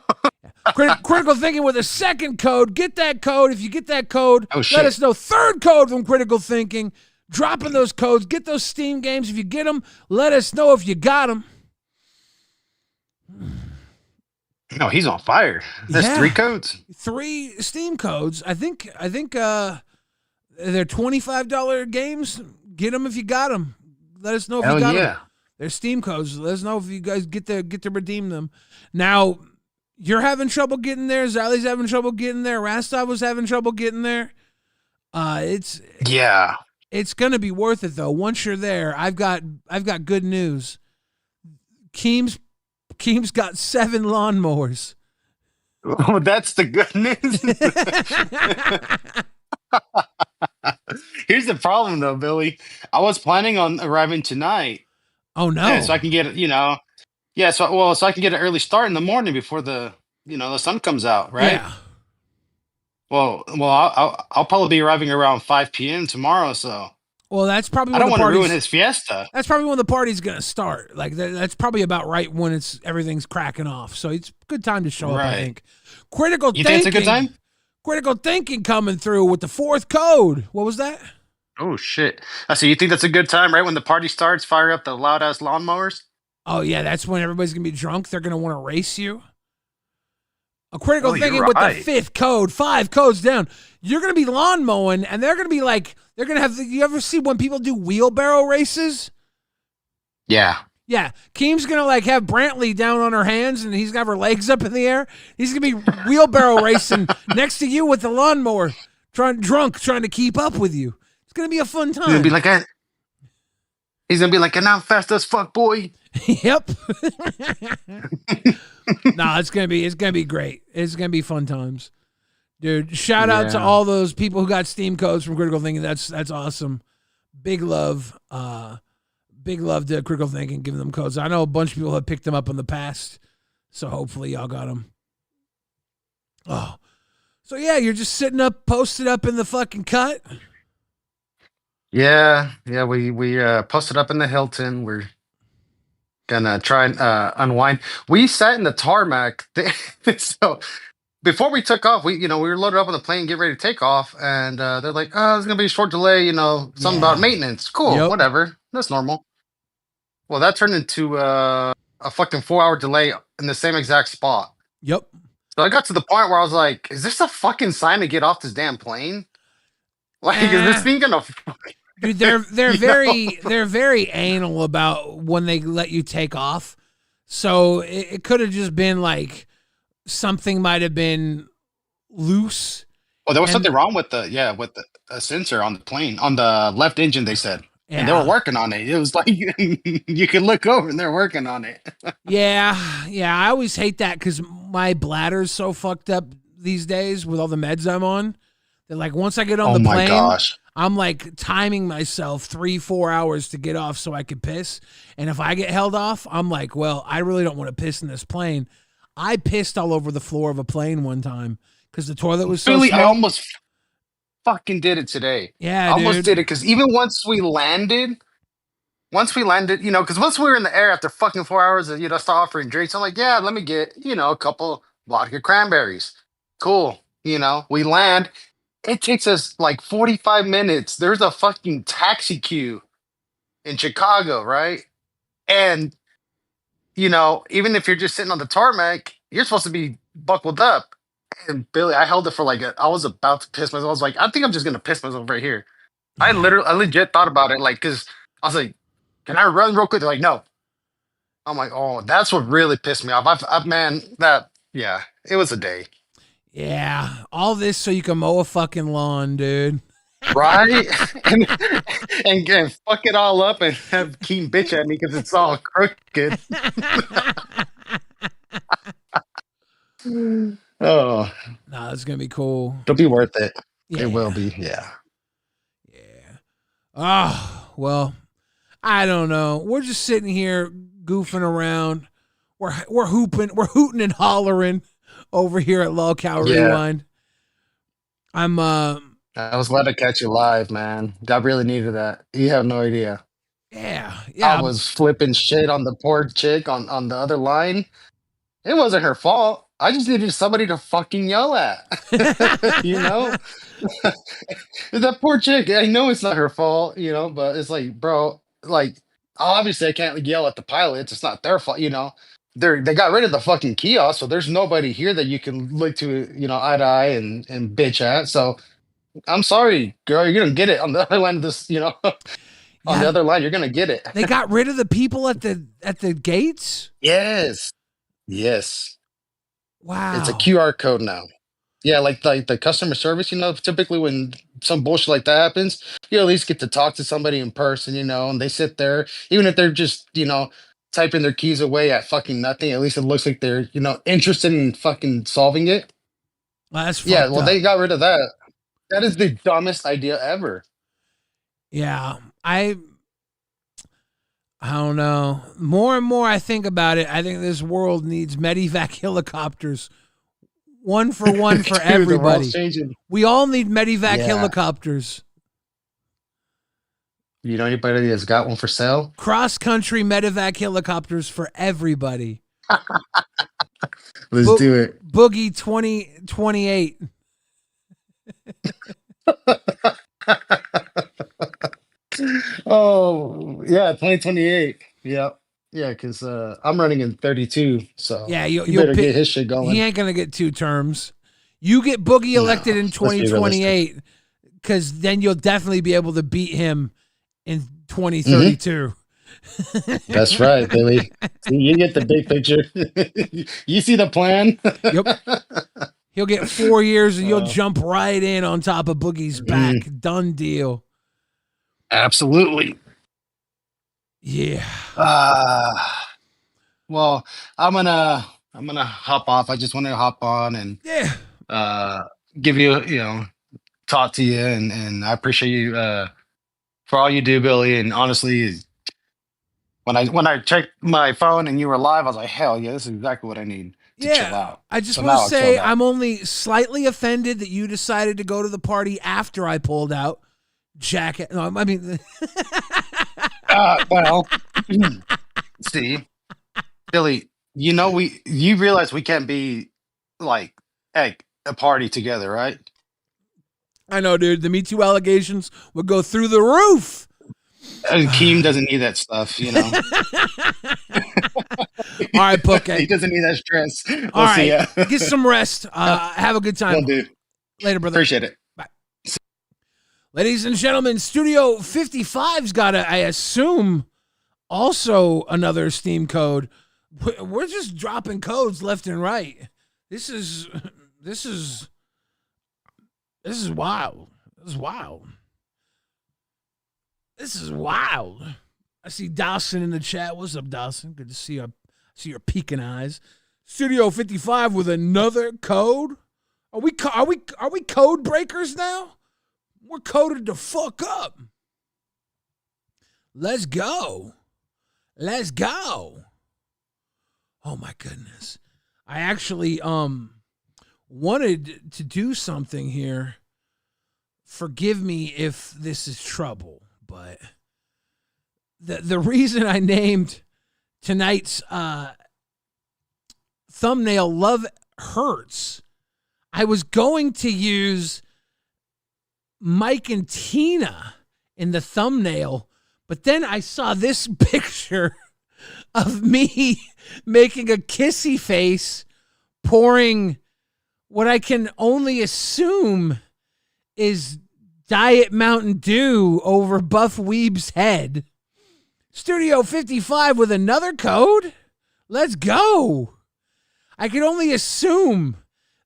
Critical Thinking with a second code. Get that code. If you get that code, let us know. Third code from Critical Thinking. Dropping those codes. Get those Steam games. If you get them, let us know if you got them. No, he's on fire. There's 3 codes. 3 Steam codes. I think they're $25 games. Get them if you got them. Let us know if you got them. They're Steam codes. Let us know if you guys get to redeem them. Now, you're having trouble getting there. Zally's having trouble getting there. Rastov was having trouble getting there. It's gonna be worth it though. Once you're there, I've got good news. Keem's got 7 lawnmowers. Oh, that's the good news. Here's the problem though, Billy. I was planning on arriving tonight, Oh no! Yeah, so I can get it. Yeah, so I can get an early start in the morning before the sun comes out, right? Yeah. Well, I'll probably be arriving around 5 p.m. tomorrow, so. Well, that's probably I when don't the want to party's ruin his fiesta. That's probably when the party's gonna start. Like that's probably about right when everything's cracking off. So it's a good time to show up. I Right. think. Critical You thinking. think it's a good time? Critical thinking coming through with the 4th code. What was that? Oh shit! So you think that's a good time, right when the party starts? Fire up the loud ass lawnmowers. Oh yeah, that's when everybody's gonna be drunk. They're gonna want to race you. A critical Oh, you're thinking with the right. 5th code, 5 codes down. You're gonna be lawn mowing, and they're gonna be like, they're gonna have. You ever see when people do wheelbarrow races? Yeah. Yeah, Keem's gonna like have Brantley down on her hands, and he's gonna have her legs up in the air. He's gonna be wheelbarrow racing next to you with the lawnmower, trying to keep up with you. It's gonna be a fun time. He's gonna be like, and I'm fast as fuck, boy. Yep. No, it's gonna be great. It's gonna be fun times, dude. Shout out to Yeah. all those people who got Steam codes from Critical Thinking. That's awesome. Big love. Big love to Critical Thinking, giving them codes. I know a bunch of people have picked them up in the past, so hopefully y'all got them. Oh, so yeah, you're just sitting up, posted up in the fucking cut. Yeah. We posted up in the Hilton. We're gonna try and unwind. We sat in the tarmac, so before we took off, we were loaded up on the plane, get ready to take off, and they're like, "Oh, there's gonna be a short delay." Something about maintenance. Cool, Yep. whatever. That's normal. Well, that turned into a fucking 4-hour delay in the same exact spot. Yep. So I got to the point where I was like, "Is this a fucking sign to get off this damn plane? Like, is this thing gonna?" Dude, they're very anal about when they let you take off. So it could have just been like something might have been loose. Well, there was And- something wrong with the sensor on the plane on the left engine. They said, and they Yeah. were working on it. It was like you could look over and they're working on it. Yeah. I always hate that because my bladder's so fucked up these days with all the meds I'm on. That like once I get on Oh the my plane, gosh. I'm like timing myself 3-4 hours to get off so I could piss. And if I get held off, I'm like, well, I really don't want to piss in this plane. I pissed all over the floor of a plane one time because the toilet was so Really, small. I almost fucking did it today. Yeah, I almost dude. did it because even once we landed, because once we were in the air after fucking 4 hours, start offering drinks. I'm like, yeah, let me get a couple vodka cranberries. Cool. We land. It takes us like 45 minutes. There's a fucking taxi queue in Chicago, right? And, even if you're just sitting on the tarmac, you're supposed to be buckled up. And Billy, I held it for I was about to piss myself. I was like, I think I'm just going to piss myself right here. I legit thought about it, because I was like, can I run real quick? They're like, no. I'm like, oh, that's what really pissed me off. It was a day. Yeah, all this so you can mow a fucking lawn, dude. Right? and fuck it all up and have Keem bitch at me because it's all crooked. Oh. Nah, it's gonna be cool. It'll be worth it. Yeah. It will be, yeah. Oh, well, I don't know. We're just sitting here goofing around. We're hooting and hollering over here at LolcowRewind. I was glad to catch you live, man. I really needed that. You have no idea. Yeah. I was flipping shit on the poor chick on the other line. It wasn't her fault. I just needed somebody to fucking yell at. That poor chick. I know it's not her fault, but it's like, bro, obviously I can't yell at the pilots. It's not their fault, They got rid of the fucking kiosk, so there's nobody here that you can look to, eye to eye and bitch at. So I'm sorry, girl, you're gonna get it on the other line of this, on the other line, you're gonna get it. They got rid of the people at the gates? Yes. Yes. Wow. It's a QR code now. Yeah, like the customer service, typically when some bullshit like that happens, you at least get to talk to somebody in person, and they sit there, even if they're just, typing their keys away at fucking nothing, at least it looks like they're, interested in fucking solving it. Well, that's yeah, fucked well, up. they got rid of that. That is the dumbest idea ever. Yeah, I don't know. More and more I think about it, I think this world needs medevac helicopters. One for Dude, the everybody. world's changing. We all need medevac Yeah. helicopters. You know anybody that's got one for sale? Cross-country medevac helicopters for everybody. Let's do it. Boogie 2028. Oh, yeah, 2028. Yeah. Yeah, because I'm running in 32, so Yeah, you you'll better pick, get his shit going. He ain't gonna get 2 terms. You get Boogie elected in let's be realistic. 2028, because then you'll definitely be able to beat him in 2032. That's right, Billy. See, you get the big picture. You see the plan? Yep. He'll get 4 years and you'll Uh, jump right in on top of Boogie's back. Done deal. Absolutely. Yeah. Well, I'm gonna hop off. I just wanted to hop on and give you talk to you and I appreciate you for all you do, Billy. And honestly, when I checked my phone and you were live, I was like, hell yeah, this is exactly what I need to chill out. I just So want now to I'll say chill out. I'm only slightly offended that you decided to go to the party after I pulled out. Jacket. No, I mean, well, see, Billy, you realize we can't be like at a party together, right? I know, dude. The Me Too allegations would go through the roof. And Keem doesn't need that stuff, All right, Book. He doesn't need that stress. All We'll see right, ya. get some rest. Have a good time. Will do. Later, brother. Appreciate it. Bye. Ladies and gentlemen, Studio 55's got I assume, also another Steam code. We're just dropping codes left and right. This is wild. This is wild. This is wild. I see Dawson in the chat. What's up, Dawson? Good to see your peeking eyes. Studio 55 with another code. Are we code breakers now? We're coded to fuck up. Let's go. Let's go. Oh my goodness. I actually wanted to do something here. Forgive me if this is trouble, but the reason I named tonight's thumbnail Love Hurts, I was going to use Mike and Tina in the thumbnail, but then I saw this picture of me making a kissy face, pouring what I can only assume is Diet Mountain Dew over Buff Weeb's head. Studio 55 with another code? Let's go. I can only assume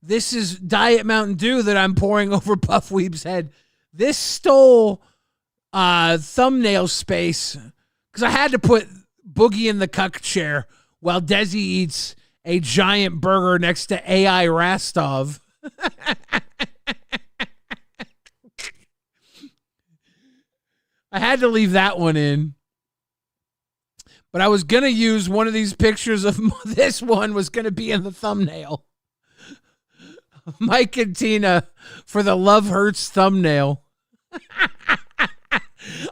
this is Diet Mountain Dew that I'm pouring over Buff Weeb's head. This stole thumbnail space because I had to put Boogie in the cuck chair while Desi eats a giant burger next to AI Rastov. I had to leave that one in. But I was going to use one of these pictures of this one was going to be in the thumbnail. Mike and Tina for the Love Hurts thumbnail.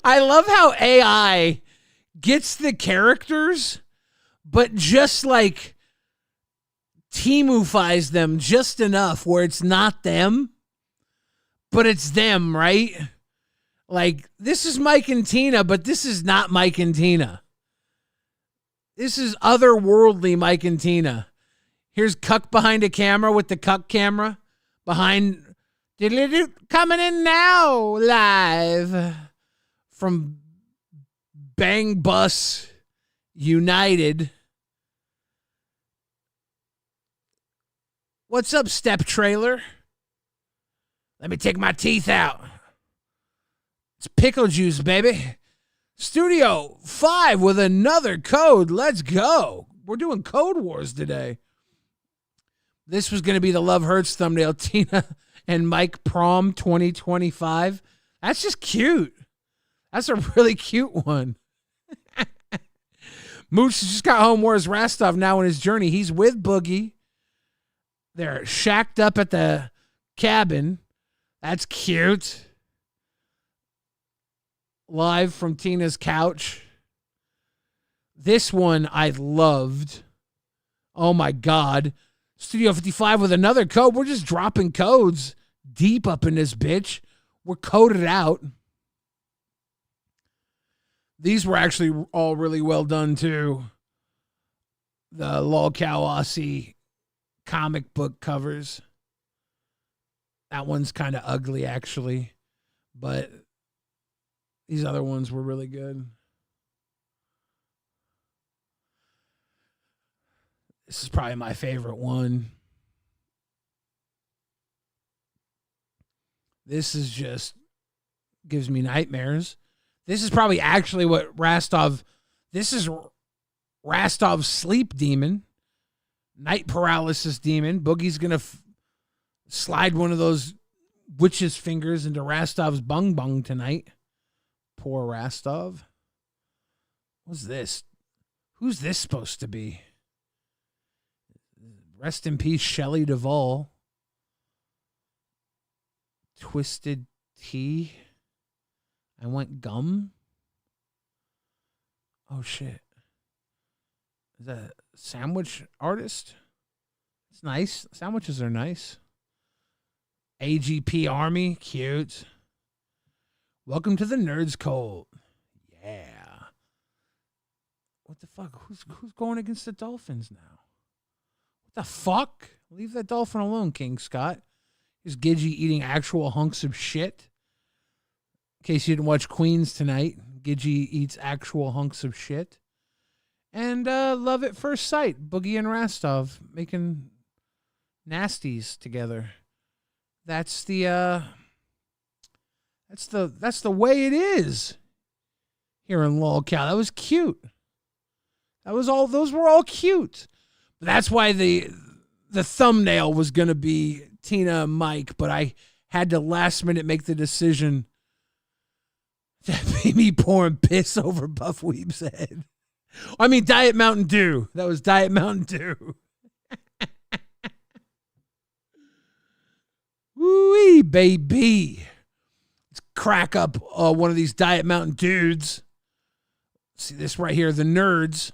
I love how AI gets the characters, but just like Timufies them just enough where it's not them, but it's them, right? Like, this is Mike and Tina, but this is not Mike and Tina. This is otherworldly Mike and Tina. Here's Cuck behind a camera with the Cuck camera behind. Coming in now live from Bang Bus United. What's up, Step Trailer? Let me take my teeth out. It's pickle juice, baby. Studio 5 with another code. Let's go. We're doing Code Wars today. This was going to be the Love Hurts thumbnail. Tina and Mike Prom 2025. That's just cute. That's a really cute one. Mooch just got home. Where's Rastov now in his journey? He's with Boogie. They're shacked up at the cabin. That's cute. Live from Tina's couch. This one I loved. Oh my God. Studio 55 with another code. We're just dropping codes deep up in this bitch. We're coded out. These were actually all really well done too. The LolcowRewind comic book covers. That one's kind of ugly actually, but these other ones were really good. This is probably my favorite one. This is just gives me nightmares. This is probably actually what Rastov, this is Rastov's sleep demon, night paralysis demon. Boogie's going to slide one of those witch's fingers into Rastov's bung bung tonight. Poor Rastov. What's this? Who's this supposed to be? Rest in peace, Shelley Duvall. Twisted Tea. I want gum. Oh shit. Is that a sandwich artist? It's nice. Sandwiches are nice. AGP Army, cute. Welcome to the Nerds Cult. Yeah. What the fuck? Who's going against the Dolphins now? What the fuck? Leave that dolphin alone, King Scott. Is Gidgey eating actual hunks of shit? In case you didn't watch Queens tonight, Gidgey eats actual hunks of shit. And love at first sight, Boogie and Rastov making nasties together. That's the way it is here in LolCow. That was cute. Those were all cute. But that's why the thumbnail was gonna be Tina and Mike, but I had to last minute make the decision that made me pouring piss over Buff Weeb's head. I mean, Diet Mountain Dew. That was Diet Mountain Dew. Woo-wee, baby. Let's crack up one of these Diet Mountain Dudes. See this right here, the nerds.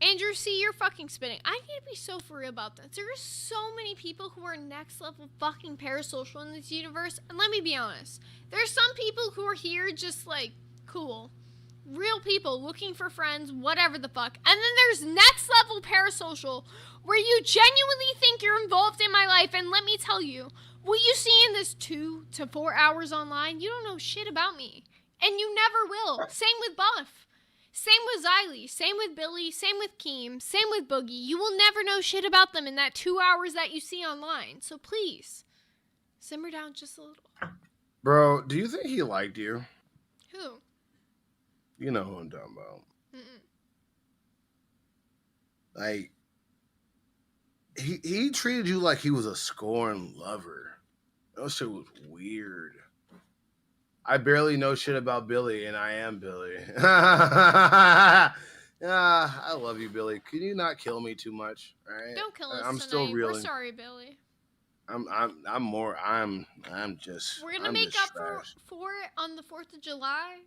Andrew, see, you're fucking spinning. I need to be so for real about this. There are so many people who are next level fucking parasocial in this universe. And let me be honest. There are some people who are here just like, cool. Real people looking for friends, whatever the fuck. And then there's next level parasocial where you genuinely think you're involved in my life. And let me tell you, what you see in this 2 to 4 hours online, you don't know shit about me. And you never will. Same with Buff. Same with Xylee, same with Billy, same with Keem, same with Boogie. You will never know shit about them in that 2 hours that you see online. So please, simmer down just a little. Bro, do you think he liked you? Who? You know who I'm talking about. Like, he treated you like he was a scorned lover. That shit was weird. I barely know shit about Billy, and I am Billy. I love you, Billy. Can you not kill me too much? All right? Don't kill us I'm tonight. still reeling. We're sorry, Billy. I'm just. We're gonna make up for it on the 4th of July.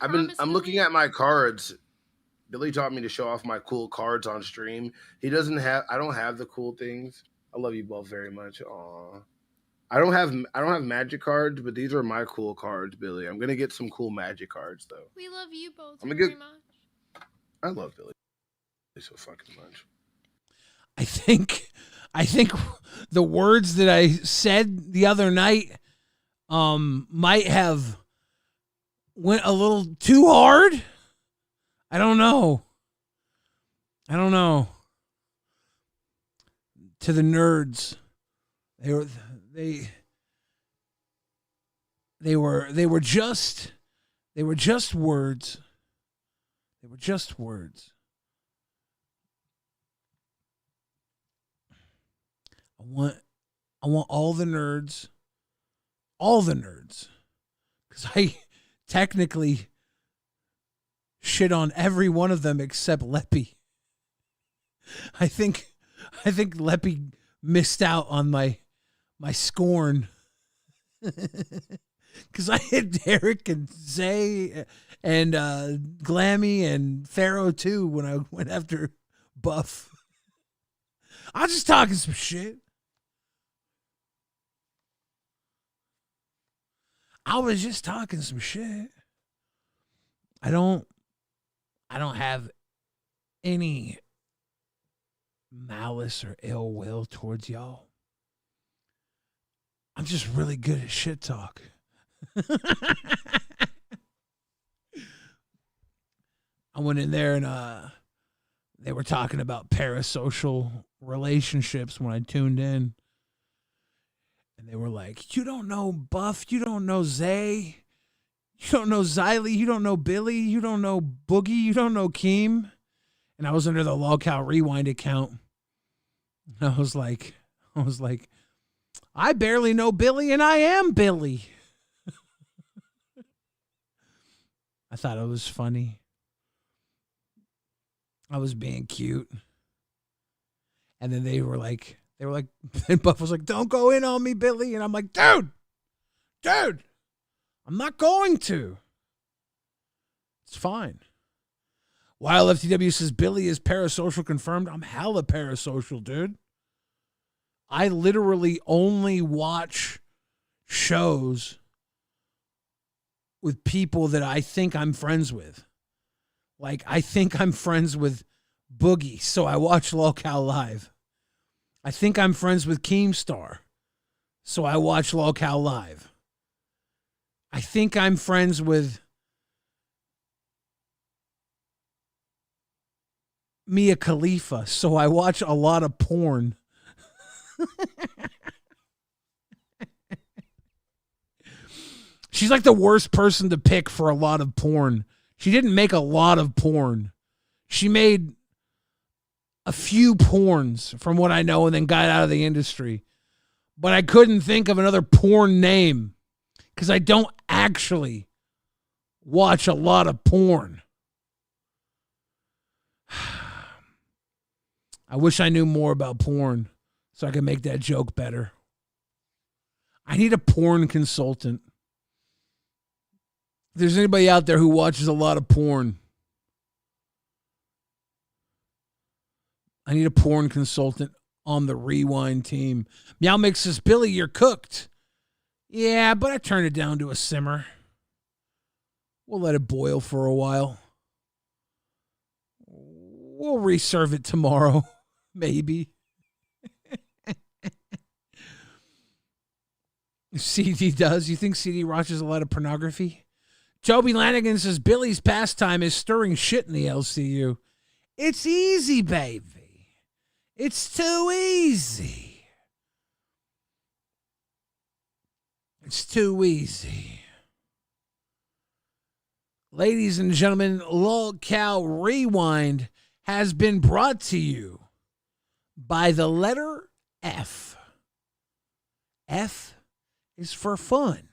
I'm looking at my cards. Billy taught me to show off my cool cards on stream. I don't have the cool things. I love you both very much. Aw. I don't have magic cards, but these are my cool cards, Billy. I'm gonna get some cool magic cards though. We love you both very much. I love Billy so fucking much. I think the words that I said the other night might have went a little too hard. I don't know. To the nerds. They were just words. They were just words. I want all the nerds, because I technically shit on every one of them except Leppy. I think Leppy missed out on my scorn. Because I hit Erik and Zay and Glammy and Pharaoh too when I went after Buff. I was just talking some shit. I was just talking some shit. I don't have any malice or ill will towards y'all. I'm just really good at shit talk. I went in there and they were talking about parasocial relationships when I tuned in. And they were like, you don't know Buff, you don't know Zay, you don't know Xylee, you don't know Billy, you don't know Boogie, you don't know Keem. And I was under the LolcowRewind account. And I was like, I barely know Billy and I am Billy. I thought it was funny. I was being cute. And then they were like, and Buff was like, don't go in on me, Billy. And I'm like, dude, I'm not going to. It's fine. While FTW says Billy is parasocial confirmed, I'm hella parasocial, dude. I literally only watch shows with people that I think I'm friends with. Like, I think I'm friends with Boogie, so I watch Lolcow Live. I think I'm friends with Keemstar, so I watch Lolcow Live. I think I'm friends with Mia Khalifa, so I watch a lot of porn. She's like the worst person to pick for a lot of porn. She didn't make a lot of porn. She made a few porns from what I know and then got out of the industry. But I couldn't think of another porn name because I don't actually watch a lot of porn. I wish I knew more about porn so I could make that joke better. I need a porn consultant. If there's anybody out there who watches a lot of porn, I need a porn consultant on the Rewind team. Meow Mix says, Billy, you're cooked. Yeah, but I turned it down to a simmer. We'll let it boil for a while. We'll reserve it tomorrow. Maybe. CD does. You think CD watches a lot of pornography? Joby Lanigan says, Billy's pastime is stirring shit in the LCU. It's easy, baby. It's too easy. It's too easy. Ladies and gentlemen, LolcowRewind has been brought to you by the letter F. F is for fun.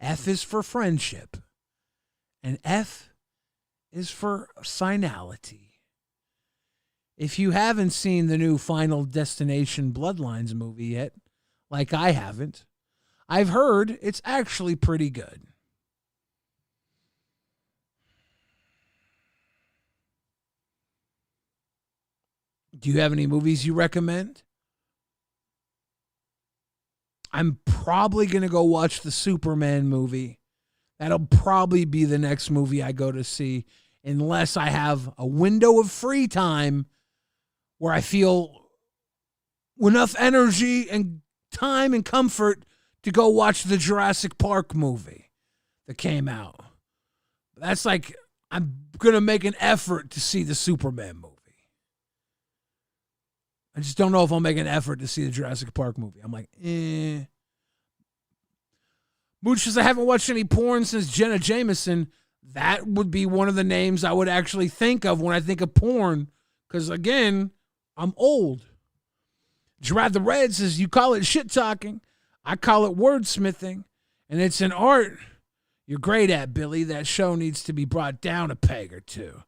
F is for friendship. And F is for finality. If you haven't seen the new Final Destination Bloodlines movie yet, like I haven't, I've heard it's actually pretty good. Do you have any movies you recommend? I'm probably going to go watch the Superman movie. That'll probably be the next movie I go to see, unless I have a window of free time where I feel enough energy and time and comfort to go watch the Jurassic Park movie that came out. That's like, I'm going to make an effort to see the Superman movie. I just don't know if I'll make an effort to see the Jurassic Park movie. I'm like, Mooch says, I haven't watched any porn since Jenna Jameson. That would be one of the names I would actually think of when I think of porn. Because, again, I'm old. Gerard the Red says, you call it shit talking. I call it wordsmithing. And it's an art You're great at, Billy. That show needs to be brought down a peg or two.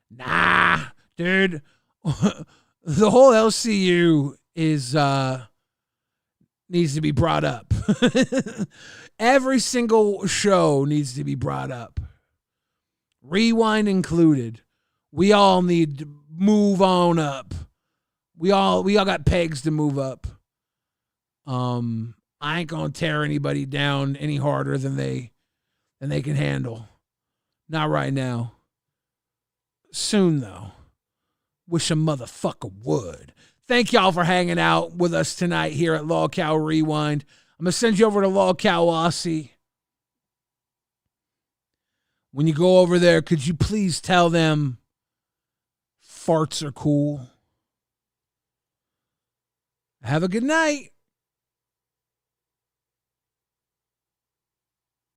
Nah, dude. The whole LCU is needs to be brought up. Every single show needs to be brought up. Rewind included. We all need to move on up. We all got pegs to move up. I ain't gonna tear anybody down any harder than they can handle. Not right now. Soon though. Wish a motherfucker would. Thank y'all for hanging out with us tonight here at LolcowRewind. I'm gonna send you over to Lolcow Aussie. When you go over there, could you please tell them farts are cool? Have a good night.